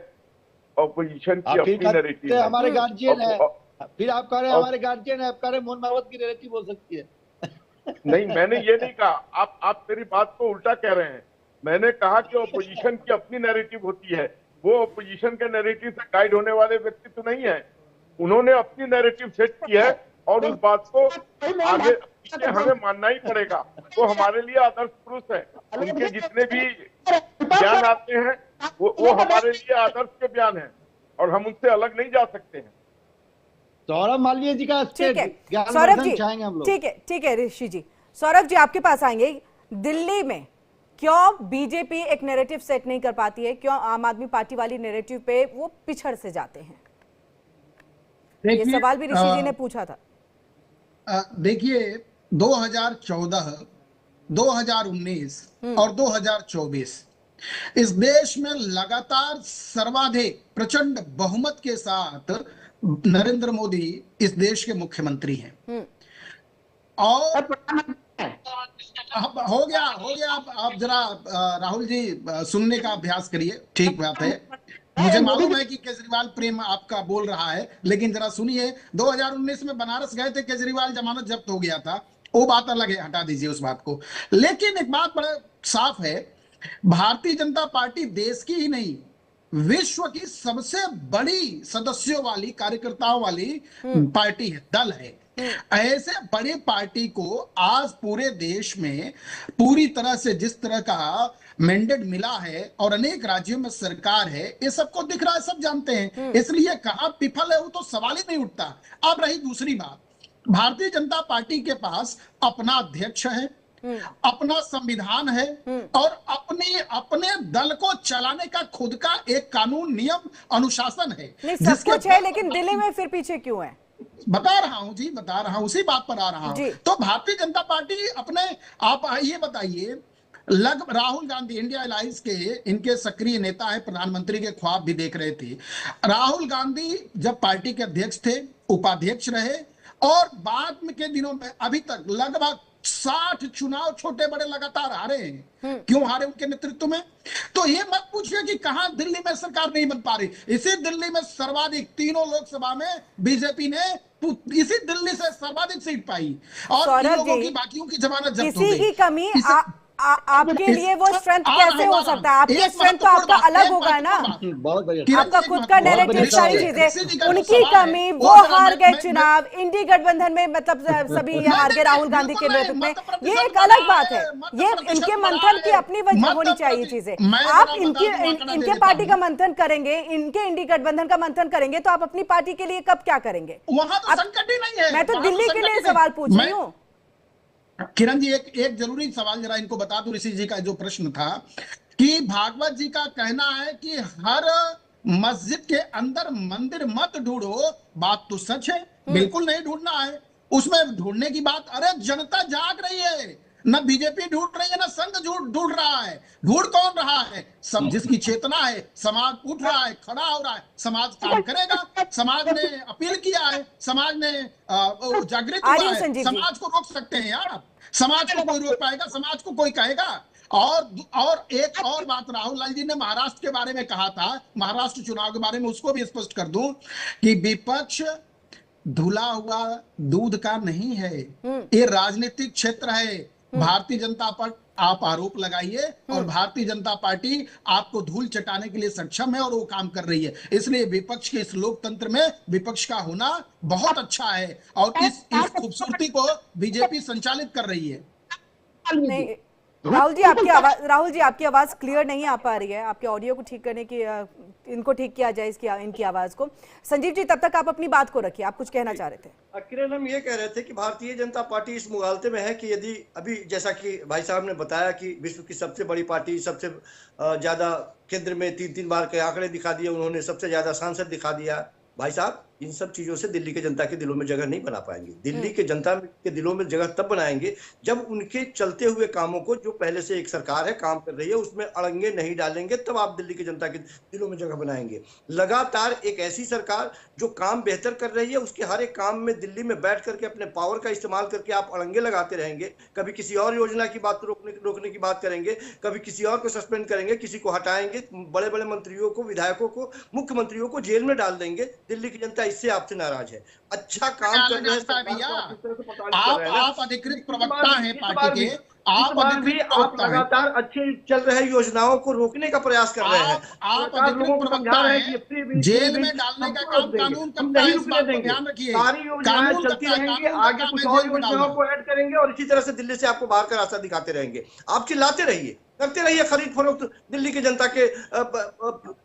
ऑपोजिशन की अपनी नैरेटिव है। हमारे गार्जियन है, फिर आप कह रहे हैं हमारे गार्जियन है, आप कह रहे हैं मोहन भागवत की नैरेटिव हो सकती है। नहीं, मैंने ये नहीं कहा, आप मेरी बात को उल्टा कह रहे हैं। मैंने कहा कि ऑपोजिशन की अपनी नैरेटिव होती है, वो ऑपोजिशन के नैरेटिव से गाइड होने वाले व्यक्ति तो नहीं है। उन्होंने अपनी नैरेटिव सेट की है और उस बात को आगे हमें मानना ही पड़ेगा। वो हमारे लिए आदर्श पुरुष है। उनके जितने भी बयान आते हैं वो हमारे लिए आदर्श के बयान हैं और हम उनसे अलग नहीं जा सकते हैं। सौरभ मालवीय जी का ठीक है, सौरभ जी ठीक है ऋषि जी, सौरभ जी आपके पास आएंगे। दिल्ली में क्यों बीजेपी एक नैरेटिव सेट नहीं कर पाती है? क्यों आम आदमी पार्टी वाली नैरेटिव पे वो पिछड़ से जाते हैं? ये सवाल भी ऋषि जी ने पूछा था। देखिए 2014, 2019 और 2024 इस देश में लगातार सर्वाधिक प्रचंड बहुमत के साथ नरेंद्र मोदी इस देश के मुख्यमंत्री हैं। और अब हो गया आप जरा राहुल जी सुनने का अभ्यास करिए। ठीक बात है, मुझे मालूम है कि केजरीवाल प्रेम आपका बोल रहा है, लेकिन जरा सुनिए। 2019 में बनारस गए थे केजरीवाल, जमानत जब्त हो गया था, वो बात अलग है, हटा दीजिए उस बात को। लेकिन एक बात बड़ा साफ है, भारतीय जनता पार्टी देश की ही नहीं विश्व की सबसे बड़ी सदस्यों वाली, कार्यकर्ताओं वाली पार्टी है, दल है। ऐसे बड़े पार्टी को आज पूरे देश में पूरी तरह से जिस तरह का मैंडेट मिला है और अनेक राज्यों में सरकार है, ये सबको दिख रहा है, सब जानते हैं, इसलिए कहां विफल है वो तो सवाल ही नहीं उठता। अब रही दूसरी बात, भारतीय जनता पार्टी के पास अपना अध्यक्ष है, अपना संविधान है और अपने दल को चलाने का खुद का एक कानून, नियम, अनुशासन है। सब कुछ है, लेकिन दिल्ली में फिर पीछे क्यों है? बता रहा हूं जी, बता रहा हूं, उसी बात पर आ रहा हूं। तो भारतीय जनता पार्टी अपने, आप ये बताइए, राहुल गांधी इंडिया अलायंस के इनके सक्रिय नेता है, प्रधानमंत्री के ख्वाब भी देख रहे थे। राहुल गांधी जब पार्टी के अध्यक्ष थे, उपाध्यक्ष रहे और बाद में के दिनों में अभी तक लगभग 60 चुनाव छोटे बड़े लगातार हारे हैं। क्यों हारे? उनके नेतृत्व में। तो ये मत पूछिए कि कहां दिल्ली में सरकार नहीं बन पा रही। इसी दिल्ली में सर्वाधिक, तीनों लोकसभा में बीजेपी ने इसी दिल्ली से सर्वाधिक सीट पाई और इन लोगों की बाकियों की जमानत जब्त हो गई। किसी की कमी आपके लिए वो स्ट्रेंथ कैसे हो सकता है? आपकी स्ट्रेंथ तो आपका अलग होगा ना, आपका खुद का नैरेटिव, सारी चीजें। उनकी कमी, वो हार गए चुनाव इंडी गठबंधन में, मतलब सभी हार गए राहुल गांधी के नेतृत्व में, ये एक अलग बात है। ये इनके मंथन की अपनी वजह होनी चाहिए चीजें। आप इनके पार्टी का मंथन करेंगे, इनके इंडी गठबंधन का मंथन करेंगे, तो आप अपनी पार्टी के लिए कब क्या करेंगे? मैं तो दिल्ली के लिए सवाल पूछ रही हूँ। किरण जी, एक जरूरी सवाल जरा इनको बता दूं। ऋषि जी का जो प्रश्न था कि भागवत जी का कहना है कि हर मस्जिद के अंदर मंदिर मत ढूंढो, बात तो सच है, बिल्कुल नहीं ढूंढना है। उसमें ढूंढने की बात, अरे जनता जाग रही है, न बीजेपी ढूंढ रही है, न संघ ढूंढ रहा है। ढूंढ कौन रहा है? सब जिसकी चेतना है, समाज उठ रहा है, खड़ा हो रहा है, समाज काम करेगा। समाज ने अपील किया है, समाज ने जागृत हुआ है, समाज को रोक सकते हैं यार? समाज को कोई रोक पाएगा? समाज को कोई कहेगा? और एक और बात, राहुल लाल जी ने महाराष्ट्र के बारे में कहा था, महाराष्ट्र चुनाव के बारे में, उसको भी स्पष्ट कर दूं कि विपक्ष धुला हुआ दूध का नहीं है, ये राजनीतिक क्षेत्र है। भारतीय जनता पर आप आरोप लगाइए और भारतीय जनता पार्टी आपको धूल चटाने के लिए सक्षम है और वो काम कर रही है। इसलिए विपक्ष के इस लोकतंत्र में विपक्ष का होना बहुत अच्छा है और इस खूबसूरती को बीजेपी संचालित कर रही है। नहीं राहुल जी, आपकी आवाज क्लियर नहीं आ पा रही है। आपके ऑडियो को ठीक करने की, इनको ठीक किया जाए, इनकी आवाज को। संजीव जी, तब तक आप अपनी बात को रखिए, आप कुछ कहना चाह रहे थे। किरण, हम ये कह रहे थे कि भारतीय जनता पार्टी इस मुगालते में है कि यदि अभी, जैसा कि भाई साहब ने बताया कि विश्व की सबसे बड़ी पार्टी, सबसे ज्यादा केंद्र में 3-3 बार के आंकड़े दिखा दिए उन्होंने, सबसे ज्यादा सांसद दिखा दिया। भाई साहब, इन सब चीजों से दिल्ली के जनता के दिलों में जगह नहीं बना पाएंगे। दिल्ली के जनता के दिलों में जगह तब बनाएंगे जब उनके चलते हुए कामों को, जो पहले से एक सरकार है काम कर रही है, उसमें अड़ंगे नहीं डालेंगे, तब आप दिल्ली की जनता के दिलों में जगह बनाएंगे। लगातार एक ऐसी सरकार जो काम बेहतर कर रही है, उसके हर एक काम में दिल्ली में बैठ करके अपने पावर का इस्तेमाल करके आप अड़ंगे लगाते रहेंगे। कभी किसी और योजना की बात रोकने की बात करेंगे, कभी किसी और को सस्पेंड करेंगे, किसी को हटाएंगे, बड़े बड़े मंत्रियों को, विधायकों को, मुख्यमंत्रियों को जेल में डाल देंगे। दिल्ली की जनता इससे आपसे नाराज है। अच्छा काम कर रहे हैं भैया, आप अधिकृत प्रवक्ता हैं पार्टी के, आप लगातार अच्छे चल रहे योजनाओं को रोकने का प्रयास कर रहे हैं। आप अधिकृत प्रवक्ता हैं, जेल में डालने का काम कानून करता है, इस बात को ध्यान रखिए। सारी योजनाएं चलती रहेंगी, आगे कुछ और योजनाओं को ऐड करेंगे और इसी तरह से दिल्ली से आपको बाहर का रास्ता दिखाते रहेंगे। आप चिल्लाते रहिए, करते रहिए खरीद फरोख्त दिल्ली की जनता के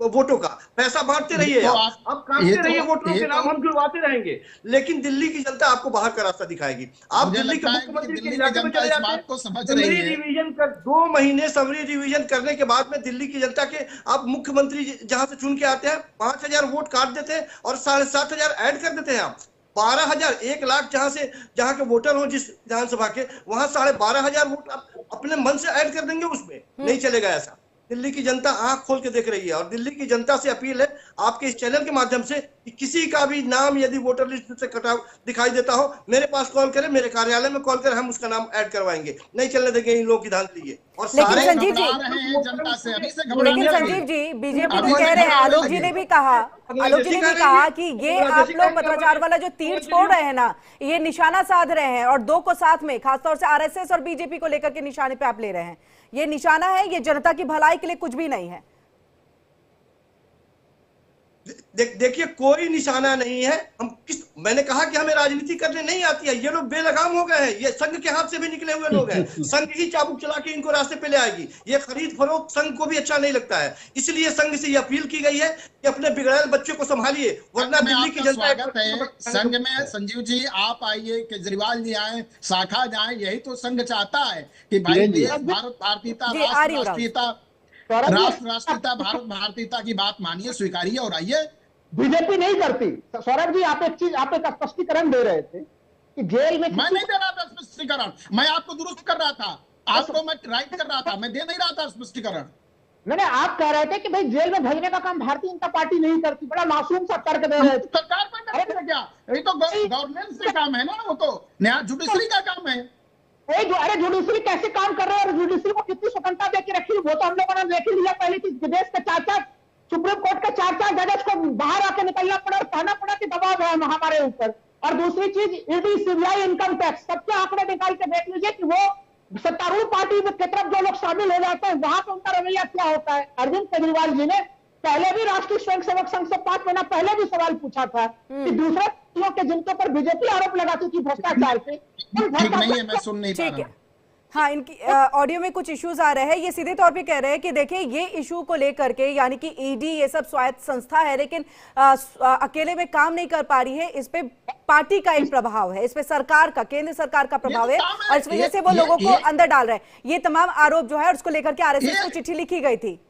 वोटों का, पैसा बांटते रहिए, आप काटते रहिए वोटरों के नाम, हम जुड़वाते रहेंगे, लेकिन दिल्ली की जनता आपको बाहर का रास्ता दिखाएगी। आप दिल्ली के मुख्यमंत्री के इलाके में चले जाते हैं, समरी रिवीजन कर 2 महीने समरी रिवीजन करने के बाद में दिल्ली की जनता के आप मुख्यमंत्री जहां से चुन के आते हैं, 5000 वोट काट देते हैं और 7500 ऐड कर देते हैं। आप 12,000, 1 लाख जहां के वोटर हो जिस विधानसभा के, वहां 12,500 वोट आप अपने मन से ऐड कर देंगे, उसमें नहीं चलेगा ऐसा। दिल्ली की जनता आंख खोल के देख रही है और दिल्ली की जनता से अपील है आपके इस चैनल के माध्यम से कि किसी का भी नाम यदि वोटर लिस्ट से कटा दिखाई देता हो, मेरे पास कॉल करें, मेरे कार्यालय में कॉल करें, हम उसका नाम ऐड करवाएंगे। नहीं चलने देंगे इन लोगों की धांधली। और लेकिन संजीव जी, बीजेपी तो कह रहे हैं, आलोक जी ने भी कहा कि ये आप लोग पत्राचार वाला जो तीर छोड़ रहे हैं ना, ये निशाना साध रहे हैं और 2 को साथ में, खासतौर से आरएसएस और बीजेपी को लेकर के निशाने पे आप ले रहे हैं। ये निशाना है, ये जनता की भलाई के लिए कुछ भी नहीं है। देखिए कोई निशाना नहीं है। मैंने कहा कि हमें राजनीति करने नहीं आती है। ये लोग बेलगाम हो गए हैं, ये संघ के हाथ से भी निकले हुए लोग हैं। संघ ही चाबुक चला के इनको रास्ते पे ले आएगी। ये खरीद फरोख्त संघ को भी अच्छा नहीं लगता है, इसलिए संघ से ये अपील की गई है कि अपने बिगड़ैल बच्चे को संभालिए, वरना दिल्ली की जनता। संघ में संजीव जी आप आइए, केजरीवाल जी आए, शाखा जाए, यही तो संघ चाहता है कि भाई देश भारत भारतीयता, राष्ट्रीयता, भारत भारतीयता की बात मानिए, स्वीकारिए और आइए। बीजेपी नहीं करती। सौरभ जी आप एक स्पष्टीकरण दे रहे थे कि जेल में, मैं नहीं दे रहा था स्पष्टीकरण, मैं आपको दुरुस्त कर रहा था, आपको मैं राइट कर रहा था, मैं दे नहीं रहा था स्पष्टीकरण। नहीं, आप कह रहे थे कि भाई जेल में भेजने का काम भारतीय जनता पार्टी नहीं करती। बड़ा मासूम सा तर्क दे रहे थे। सरकार का क्या, ये तो गवर्नेंस का काम है ना, वो तो न्याय जुडिशरी का काम है। अरे जुडिशरी कैसे काम कर रहे हैं और जुडिशरी को कितनी स्वतंत्रता देके रखी, वो तो हम लोगों ने देख लिया पहले कि विदेश के 4 सुप्रीम कोर्ट के 4 जजेस को बाहर आके निकलना पड़ा और कहना पड़ा कि दबाव है हमारे ऊपर। और दूसरी चीज ईडी, सीबीआई, इनकम टैक्स, सबके आंकड़े निकाल के देख लीजिए कि वो सत्तारूढ़ पार्टी की तरफ जो लोग शामिल हो जाते हैं वहां पर उनका रवैया क्या होता है। अरविंद केजरीवाल जी ने पहले भी राष्ट्रीय स्वयंसेवक संघ से 5 महीना पहले भी सवाल पूछा था कि दूसरे लोग के जिनके ऊपर बीजेपी आरोप लगाती थी भ्रष्टाचार से, ठीक नहीं है, मैं सुन नहीं पा रहा हूं। हाँ, इनकी ऑडियो में कुछ इश्यूज आ रहे हैं। ये सीधे तौर पे कह रहे हैं कि देखिए ये इशू को लेकर के, यानी कि ईडी ये सब स्वायत्त संस्था है लेकिन अकेले में काम नहीं कर पा रही है, इस पे पार्टी का एक प्रभाव है, इस पे सरकार का, केंद्र सरकार का प्रभाव है और इस वजह से वो लोगों को अंदर डाल रहे हैं। ये तमाम आरोप जो है उसको लेकर के आरएसएस को चिट्ठी लिखी गई थी।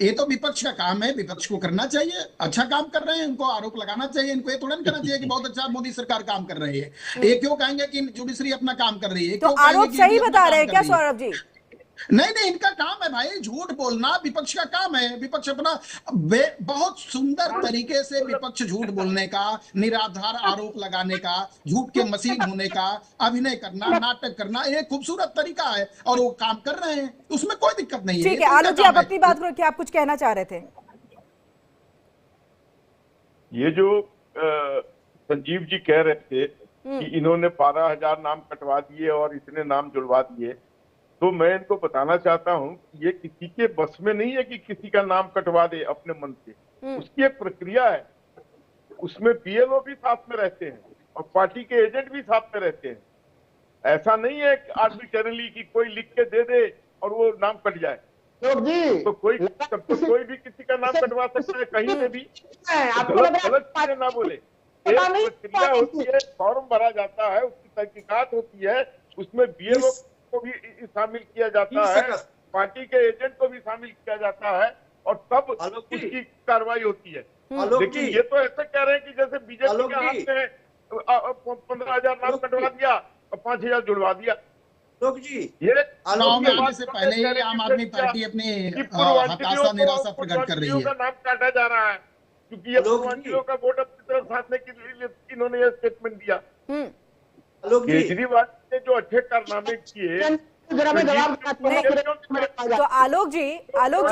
ये तो विपक्ष का काम है, विपक्ष को करना चाहिए, अच्छा काम कर रहे हैं, इनको आरोप लगाना चाहिए, इनको ये थोड़ा नहीं करना चाहिए कि बहुत अच्छा मोदी सरकार काम कर रही है। ये क्यों कहेंगे कि जुडिशरी अपना काम कर रही है? तो आरोप सही बता रहे हैं क्या सौरभ जी? नहीं, इनका काम है भाई झूठ बोलना, विपक्ष का काम है। विपक्ष अपना बहुत सुंदर तरीके से विपक्ष झूठ बोलने का, निराधार आरोप लगाने का, झूठ के मशीन होने का, अभिनय करना, नाटक करना, ये खूबसूरत तरीका है और वो काम कर रहे हैं, उसमें कोई दिक्कत नहीं है। ठीक है, आलोक जी आप अपनी बात रखिए, आप कुछ कहना चाह रहे थे। ये जो संजीव जी कह रहे थे कि इन्होंने 12,000 नाम कटवा दिए और इतने नाम जुड़वा दिए, तो मैं इनको बताना चाहता हूं कि ये किसी के बस में नहीं है कि किसी का नाम कटवा दे अपने मन से। उसकी एक प्रक्रिया है, उसमें बीएलओ भी साथ में रहते हैं और पार्टी के एजेंट भी साथ में रहते हैं। ऐसा नहीं है कि आर्बिट्रेरली कि कोई लिख के दे दे और वो नाम कट जाए। तो कोई भी किसी का नाम कटवा सकता है कहीं से भी, गलत चीजें ना बोले। एक प्रक्रिया होती है, फॉर्म भरा जाता है, उसकी तहकीकात होती है, उसमें बीएलओ को भी शामिल किया जाता है, पार्टी के एजेंट को भी शामिल किया जाता है और तब उसकी कार्रवाई होती है। लेकिन ये तो ऐसे कह रहे हैं कि जैसे बीजेपी के हाथ में 15,000 नाम कटवा दिया और 5,000 जुड़वा दिया। लोग जी, ये चुनाव में आने से पहले ही आम आदमी पार्टी अपनी हताशा निराशा प्रकट कर रही है। नाम काटा जा रहा है क्योंकि ये पूर्वांचलियों का वोट अपनी तरफ साधने के लिए इन्होंने ये स्टेटमेंट दिया। केजरीवाल ने जो अच्छे कारनामे किए, तो आलोक जी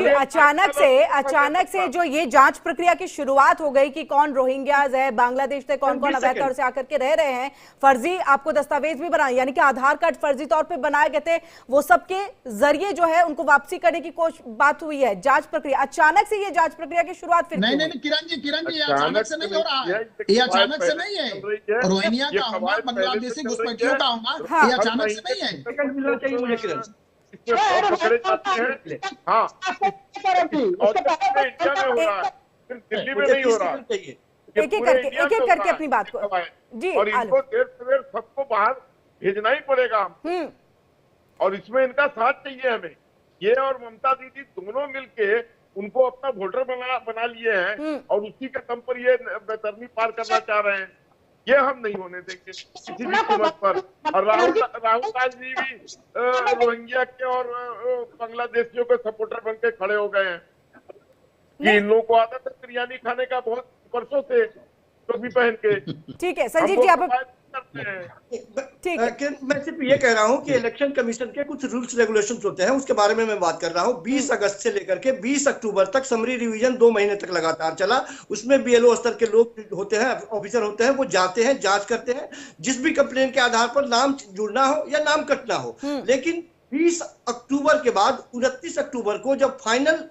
अचानक से जो ये जांच प्रक्रिया की शुरुआत हो गई कि कौन रोहिंग्याज है, बांग्लादेश से कौन अवैध तौर से आकर के रह रहे हैं, फर्जी आपको दस्तावेज भी बनाए, यानी कि आधार कार्ड फर्जी तौर पे बनाए गए थे, वो सबके जरिए जो है उनको वापसी करने की बात हुई है। जांच प्रक्रिया अचानक से, ये जांच प्रक्रिया की शुरुआत फिर नहीं किरण जी अचानक से नहीं हो रहा है, ये अचानक से नहीं है। रोहिंग्या का होगा, बांग्लादेशी घुसपैठियों का होगा, ये अचानक से नहीं है। दिल्ली में नहीं हो रहा, एक एक करके अपनी बात को जी, और इनको देर सवेर सबको बाहर भेजना ही पड़ेगा और इसमें इनका साथ चाहिए हमें। ये और ममता दीदी दोनों मिलके उनको अपना वोटर बना लिए हैं और उसी के दम पर ये बेतरनी पार करना चाह रहे हैं। ये हम नहीं होने देंगे किसी भी कीमत पर। और राहुल गांधी भी रोहिंग्या के और बांग्लादेशियों के सपोर्टर बन के खड़े हो गए हैं कि इन लोगों को आदत है बिरयानी खाने का बहुत वर्षों से, टोपी पहन के। ठीक है संजीव जी, आप ठीक है, मैं सिर्फ ये कह रहा हूं कि इलेक्शन कमीशन के कुछ रूल्स रेगुलेशंस होते हैं, उसके बारे में मैं बात कर रहा हूं। 20 अगस्त से लेकर के 20 अक्टूबर तक समरी रिवीजन 2 महीने तक लगातार चला। उसमें बीएलओ स्तर के लोग होते हैं, ऑफिसर होते हैं, वो जाते हैं, जांच करते हैं, जिस भी कंप्लेन के आधार पर नाम जुड़ना हो या नाम कटना हो। लेकिन 20 अक्टूबर के बाद 29 अक्टूबर को जब फाइनल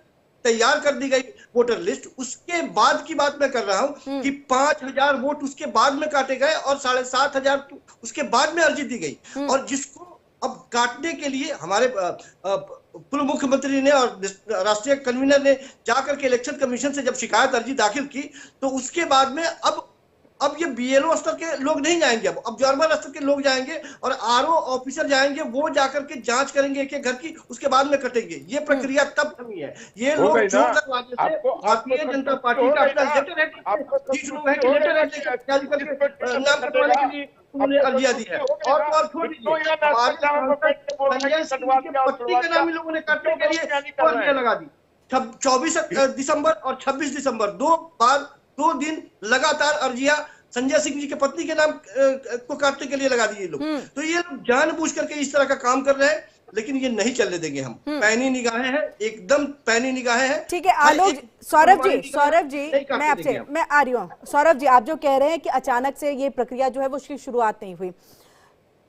तैयार कर दी गई वोटर लिस्ट, उसके बाद की बात मैं कर रहा हूं कि 5000 वोट उसके बाद में काटे गए और 7500 उसके बाद में अर्जी दी गई। और जिसको अब काटने के लिए हमारे पूर्व मुख्यमंत्री ने और राष्ट्रीय कन्वीनर ने जाकर के इलेक्शन कमीशन से जब शिकायत अर्जी दाखिल की, तो उसके बाद में अब ये बीएलओ स्तर के लोग नहीं जाएंगे, अब जॉर्मन स्तर के लोग जाएंगे और आरओ ऑफिसर जाएंगे, वो जाकर के जांच करेंगे एक एक घर की, उसके बाद में कटेंगे। ये प्रक्रिया तब थमी है। ये लोग जोर लगवाने से भारतीय जनता पार्टी का अपना लेटर है, 30 लोग हैं कि लेटर है नाम कटवाने के लिए उन्होंने अर्जियां दी है। और छोड़ दीजिए, पत्नी का नाम इन लोगों ने काटने के लिए अर्जियां लगा दी। 24 दिसंबर और 26 दिसंबर 2 दिन लगातार अर्जियां संजय सिंह जी के पत्नी के नाम को काटने के लिए लगा दिए लोग। तो ये जानबूझ करके इस तरह का काम कर रहे हैं, लेकिन ये नहीं चलने देंगे हम। पैनी निगाहें हैं, एकदम पैनी निगाहें हैं। ठीक है आलोक, सौरभ जी मैं आ रही हूँ। सौरभ जी, आप जो कह रहे हैं कि अचानक से ये प्रक्रिया जो है वो उसकी शुरुआत नहीं हुई,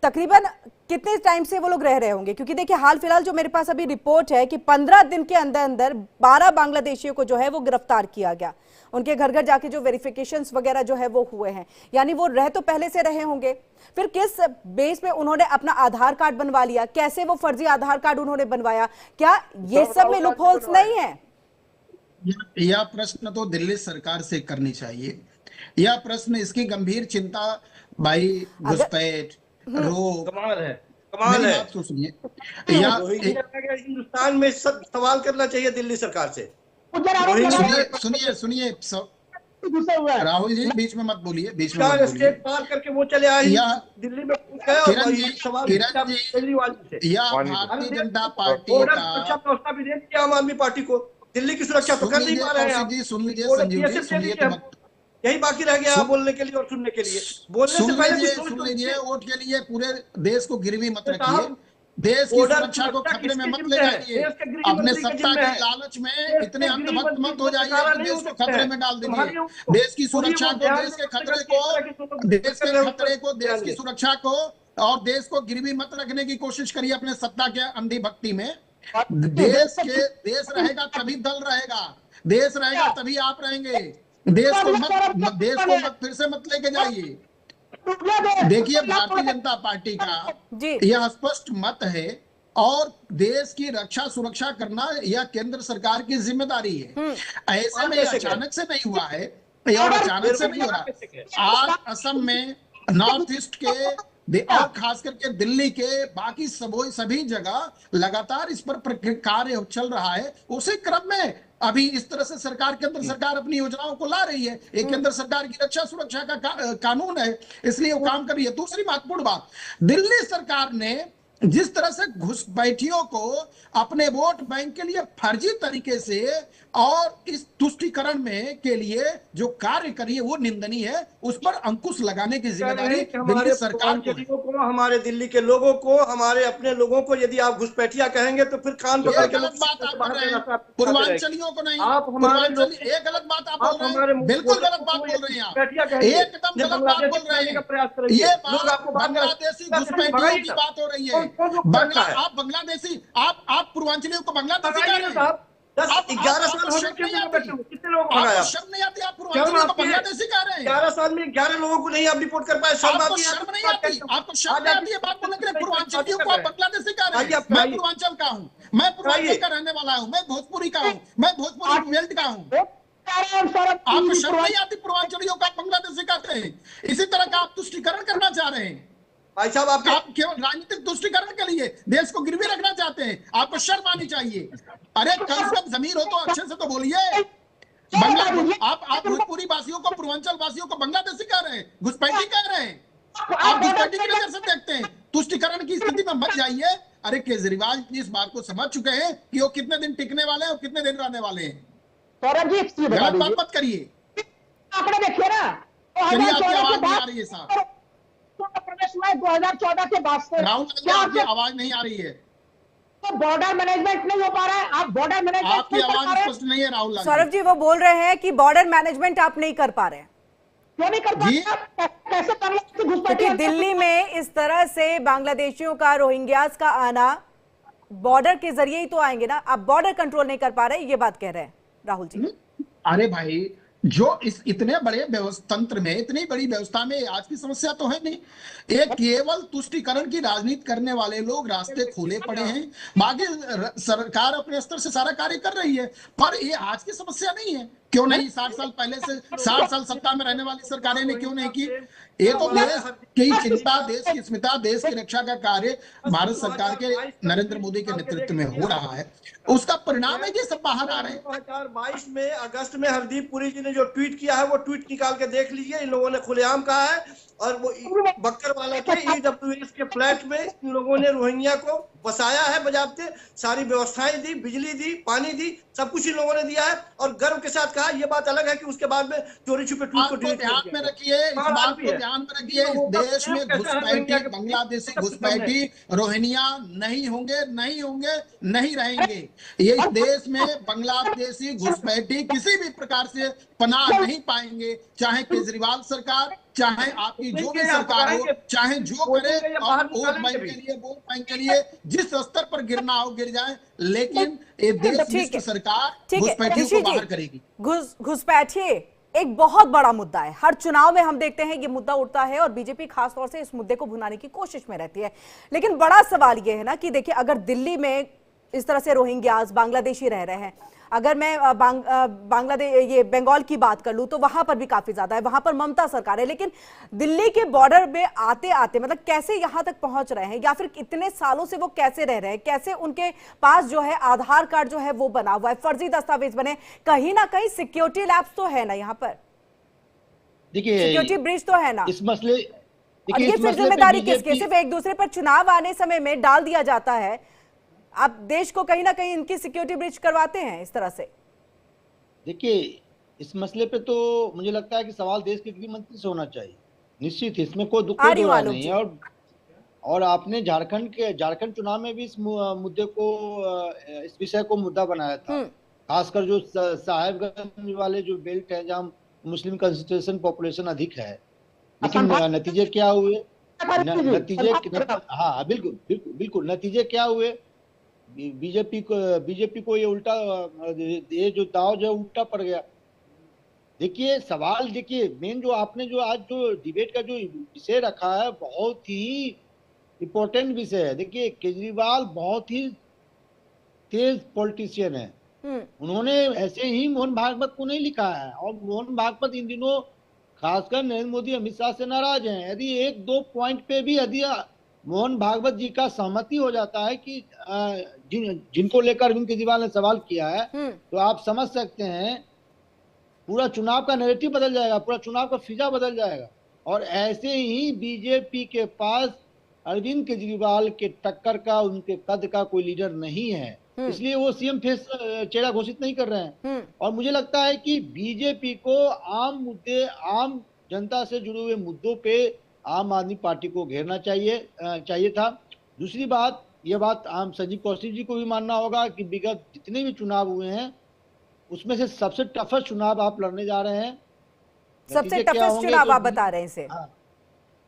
तकरीबन कितने टाइम से वो लोग रह रहे होंगे? क्योंकि देखिए हाल फिलहाल जो मेरे पास अभी रिपोर्ट है कि 15 दिन के अंदर अंदर 12 बांग्लादेशियों को जो है वो गिरफ्तार किया गया। उनके घर घर जाके जो वेरिफिकेशंस वगैरह जो है वो हुए हैं, यानी वो रह तो पहले से रहे होंगे। फिर किस बेस पे उन्होंने अपना आधार कार्ड बनवा लिया? कैसे वो फर्जी आधार कार्ड उन्होंने बनवाया? क्या ये सब में लूपहोल्स नहीं है? यह प्रश्न तो दिल्ली सरकार से करनी चाहिए। यह प्रश्न, इसकी गंभीर चिंता भाई घुसपैठ रोग कमाल है। बात तो सुनिए, हिंदुस्तान में सब सवाल करना चाहिए दिल्ली सरकार से। सुनिए राहुल जी, बीच में मत बोलिए, बीच में मत बोलिए। पार करके वो चले आए दिल्ली में, किरण जी, यह भारतीय जनता पार्टी का व्यवस्था भी दे दिया आम आदमी पार्टी को। दिल्ली की सुरक्षा तो कर नहीं पा रहे हैं। सुन लीजिए संजीव जी, सुनिए तो मत, यही बाकी रह गया बोलने के लिए और सुनने के लिए। बोलने से पहले सुन लीजिए, वोट के लिए पूरे देश को गिरवी मत रखिए, देश की सुरक्षा को खतरे में मत ले जाइए, अपने सत्ता के लालच में इतने अंधभक्त मत हो जाइए कि देश को खतरे में डाल दीजिए। देश की सुरक्षा को, देश के खतरे को, देश की सुरक्षा को और देश को गिरवी मत रखने की कोशिश करिए अपने सत्ता के अंधी भक्ति में। देश रहेगा तभी दल रहेगा, देश रहेगा तभी आप रहेंगे। देश को मत फिर से मत लेके जाइए। देखिए, भारतीय जनता पार्टी का यह स्पष्ट मत है और देश की रक्षा सुरक्षा करना यह केंद्र सरकार की जिम्मेदारी है। ऐसे में अचानक से नहीं हुआ है और अचानक से नहीं हो रहा। आज असम में, नॉर्थ ईस्ट के और खास करके दिल्ली के बाकी सभी जगह लगातार इस पर कार्य चल रहा है। उसी क्रम में अभी इस तरह से केंद्र सरकार अपनी योजनाओं को ला रही है। एक केंद्र सरकार की रक्षा सुरक्षा का कानून है, इसलिए वो काम कर रही है। दूसरी महत्वपूर्ण बात, दिल्ली सरकार ने जिस तरह से घुसपैठियों को अपने वोट बैंक के लिए फर्जी तरीके से और इस तुष्टीकरण में के लिए जो कार्य करी है वो निंदनीय है। उस पर अंकुश लगाने की जिम्मेदारी दिल्ली सरकार को, हमारे दिल्ली के लोगों को, हमारे अपने लोगों को यदि आप घुसपैठिया कहेंगे तो फिर कान पकड़ के गलत बात आप कर रहे हैं। पूर्वांचलियों को नहीं, एक गलत बात आप बोल रहे हैं, बिल्कुल गलत बात बोल रहे हैं आप, एकदम गलत बात बोल रहे हैं। ये बात बांग्लादेशी घुसपैठियों की बात हो रही है। आप बांग्लादेशी, आप पूर्वांचलियों को बांग्लादेशी कह रहे हैं। 11 साल हो गए, कितने लोग शर्म नहीं आती? आप पूर्वांचलियों को बांग्लादेशी कह रहे हैं। 11 साल में 11 लोगों को नहीं आप रिपोर्ट कर पाए। शर्म नहीं आती? आपको शर्म नहीं आती है बात बोलने के लिए? पूर्वांचलियों को आप बांग्लादेशी कह रहे हैं। मैं पूर्वांचल का हूँ, मैं पूर्वांचल का रहने वाला हूँ, मैं भोजपुरी का हूँ, मैं भोजपुरी बेल्ट का हूँ। आपको शर्म नहीं आती? पूर्वांचलियों का बांग्लादेशी कहते हैं। इसी तरह का आप तुष्टीकरण करना चाह रहे हैं भाई साहब। आप केवल राजनीतिक तुष्टीकरण के लिए देश को गिरवी रखना चाहते हैं। आपको शर्म आनी चाहिए। अरे कम से कम जमीर हो तो अच्छे से तो बोलिए। आप भोजपुरी वासियों को, पूर्वांचल वासियों को बांग्लादेशी कह रहे हैं, घुसपैठी कह रहे हैं। आप घुसपैठी की नजर से देखते हैं। तुष्टीकरण की स्थिति में मत जाइए। अरे केजरीवाल जी इस बात को समझ चुके हैं कि वो कितने दिन टिकने वाले हैं और कितने दिन रहने वाले हैं। गलत बात मत करिए। आंकड़े देखिए ना, चलिए आपकी आवाज नहीं आ रही है साहब। प्रदेश में 2014 के बाद से राहुल गांधी, आवाज नहीं आ रही है। तो बॉर्डर मैनेजमेंट नहीं हो पा रहा है। आप बॉर्डर मैनेजमेंट, आपकी आवाज स्पष्ट नहीं है राहुल गांधी। सौरभ जी वो बोल रहे हैं कि बॉर्डर मैनेजमेंट आप नहीं कर पा रहे हैं। क्यों नहीं कर पा रहे? कैसे क्योंकि दिल्ली में इस तरह से बांग्लादेशियों का, रोहिंग्यास का आना बॉर्डर के जरिए ही तो आएंगे ना। आप बॉर्डर कंट्रोल नहीं कर पा रहे, ये बात कह रहे हैं राहुल जी। अरे भाई, जो इस इतने बड़े तंत्र में, इतनी बड़ी व्यवस्था में आज की समस्या तो है नहीं। एक केवल तुष्टीकरण की राजनीति करने वाले लोग रास्ते खोले पड़े हैं, बाकी सरकार अपने स्तर से सारा कार्य कर रही है, पर ये आज की समस्या नहीं है। क्यों नहीं 60 साल पहले से 60 साल सत्ता में रहने वाली सरकारें ने क्यों नहीं की? ये तो देश की चिंता, देश की स्मिता, देश की रक्षा का कार्य भारत सरकार के नरेंद्र मोदी के नेतृत्व में हो रहा है। उसका परिणाम है कि सब बाहर आ रहे हैं। 2022 में अगस्त में हरदीप पुरी जी ने जो ट्वीट किया है वो ट्वीट निकाल के देख लीजिए। इन लोगों ने खुलेआम कहा है, और वो बक्कर वाला के EWS के फ्लैट में इन लोगों ने रोहिंग्या को बसाया है बजाबते, सारी व्यवस्थाएं दी, बिजली दी, पानी दी, सब कुछ इन लोगों ने दिया है और गर्व के साथ कहा। ये बात अलग है कि उसके बाद में चोरी छुपे ट्वीट को डिलीट ध्यान में रखिए, इस बात को ध्यान में रखिए, इस देश में घुसपैठी, बांग्लादेशी घुसपैठी, रोहिंग्या नहीं होंगे, नहीं होंगे, नहीं रहेंगे। ये इस देश में बांग्लादेशी घुसपैठी किसी भी प्रकार से पनाह नहीं पाएंगे, चाहे केजरीवाल सरकार, चाहे आपकी जो भी सरकार हो, चाहे जो करे, और वोट बैंक के लिए, वोट बैंक के लिए जिस स्तर पर गिरना हो गिर जाए, लेकिन ये देश की सरकार घुसपैठियों को बाहर करेगी। घुसपैठी एक बहुत बड़ा मुद्दा है, हर चुनाव में हम देखते हैं ये मुद्दा उठता है और बीजेपी खासतौर से इस मुद्दे को भुनाने की कोशिश में रहती है। लेकिन बड़ा सवाल ये है ना कि देखिए, अगर दिल्ली में इस तरह से रोहिंग्याज बांग्लादेशी रह रहे हैं, अगर मैं बांग्लादेश ये बंगाल की बात कर लूं तो वहां पर भी काफी ज्यादा है, वहां पर ममता सरकार है, लेकिन दिल्ली के बॉर्डर में आते आते मतलब कैसे यहां तक पहुंच रहे हैं, या फिर इतने सालों से वो कैसे रह रहे हैं, कैसे उनके पास जो है आधार कार्ड जो है वो बना हुआ है, फर्जी दस्तावेज बने, कहीं ना कहीं सिक्योरिटी लैब्स तो है ना यहाँ पर, देखिए सिक्योरिटी ब्रिज तो है ना इस मसले। और ये फिर जिम्मेदारी किसकी? सिर्फ एक दूसरे पर चुनाव आने समय में डाल दिया जाता है। आप देश को कहीं ना कहीं इनकी सिक्योरिटी ब्रिज करवाते हैं इस तरह से। देखिए, इस मसले पे तो मुझे लगता है कि सवाल देश के गृह मंत्री से होना चाहिए, निश्चित इसमें कोई दो राय नहीं है। और आपने झारखंड चुनाव में भी इस मुद्दे को, इस विषय को मुद्दा बनाया था, खासकर जो साहेबगंज वाले जो बेल्ट है जहाँ मुस्लिम कंसंट्रेशन पॉपुलेशन अधिक है। लेकिन नतीजे क्या हुए? हाँ बिल्कुल नतीजे क्या हुए? बीजेपी को ये उल्टा, ये जो दाव जो उल्टा पड़ गया। देखिए सवाल, देखिए मेन जो आपने जो आज जो डिबेट का जो विषय रखा है बहुत ही इम्पोर्टेंट विषय है। देखिए केजरीवाल बहुत ही तेज पॉलिटिशियन है, उन्होंने ऐसे ही मोहन भागवत को नहीं लिखा है, और मोहन भागवत इन दिनों खासकर नरेंद्र मोदी अमित शाह से नाराज हैं। यदि एक दो पॉइंट पे भी यदि मोहन भागवत जी का सहमति हो जाता है कि जिनको लेकर अरविंद केजरीवाल ने सवाल किया है, तो आप समझ सकते हैं पूरा चुनाव का नैरेटिव बदल जाएगा, पूरा चुनाव का फिजा बदल जाएगा। और ऐसे ही बीजेपी के पास अरविंद केजरीवाल के टक्कर का, उनके कद का कोई लीडर नहीं है, इसलिए वो सीएम फेस चेहरा घोषित नहीं कर रहे हैं। और मुझे लगता है कि बीजेपी को आम मुद्दे, आम जनता से जुड़े हुए मुद्दों पे आम आदमी पार्टी को घेरना चाहिए था। दूसरी बात, ये बात आम संजीव कौशिक जी को भी मानना होगा कि विगत जितने भी चुनाव हुए हैं उसमें से सबसे टफेस्ट चुनाव आप लड़ने जा रहे हैं। सबसे टफेस्ट चुनाव आप बता रहे हैं इसे?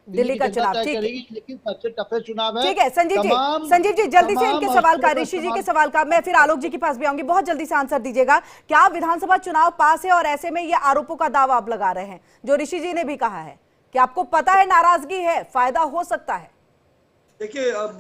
दिल्ली का चुनाव, ठीक है, लेकिन सबसे टफेस्ट चुनाव है। ठीक है संजीव जी जल्दी से इनके सवाल का, ऋषि जी के सवाल का, मैं फिर आलोक जी के पास भी आऊंगी, बहुत जल्दी से आंसर दीजिएगा। क्या विधानसभा चुनाव पास है और ऐसे में ये आरोपों का दावा आप लगा रहे हैं जो ऋषि जी ने भी कहा है कि आपको पता है नाराजगी है, फायदा हो सकता है? देखिए, अब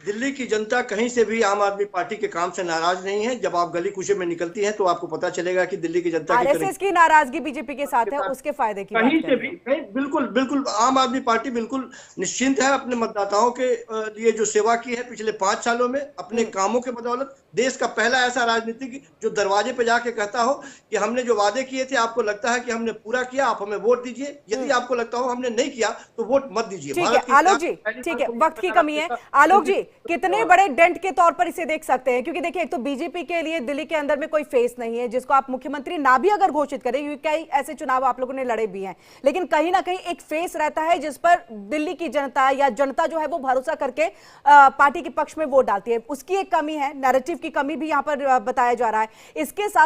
दिल्ली की जनता कहीं से भी आम आदमी पार्टी के काम से नाराज नहीं है। जब आप गली कूचे में निकलती हैं तो आपको पता चलेगा कि दिल्ली की जनता आरएसएस की नाराजगी बीजेपी के साथ है, उसके फायदे की कहीं से भी नहीं। बिल्कुल आम आदमी पार्टी बिल्कुल निश्चिंत है। अपने मतदाताओं के लिए जो सेवा की है पिछले 5 सालों में, अपने कामों के बदौलत, देश का पहला ऐसा राजनीतिक जो दरवाजे पे जाके कहता हो कि हमने जो वादे किए थे आपको लगता है कि हमने पूरा किया, आप हमें वोट दीजिए। यदि आपको लगता हो हमने नहीं किया तो वोट मत दीजिए। ठीक है आलोक जी, ठीक है, वक्त की कमी है। आलोक जी, कितने बड़े डेंट के तौर पर इसे देख सकते हैं? क्योंकि देखिए, एक तो बीजेपी के लिए दिल्ली के अंदर में कोई फेस नहीं है जिसको आप मुख्यमंत्री ना भी अगर घोषित करें, क्योंकि कई ऐसे चुनाव आप लोगों ने लड़े भी हैं, लेकिन कहीं ना कहीं एक फेस रहता है जिस पर दिल्ली की जनता या जनता जो है वो भरोसा करके पार्टी के पक्ष में वोट डालती है। उसकी एक कमी है, नैरेटिव की कमी भी यहाँ पर बताया जा रहा है। इसके साथ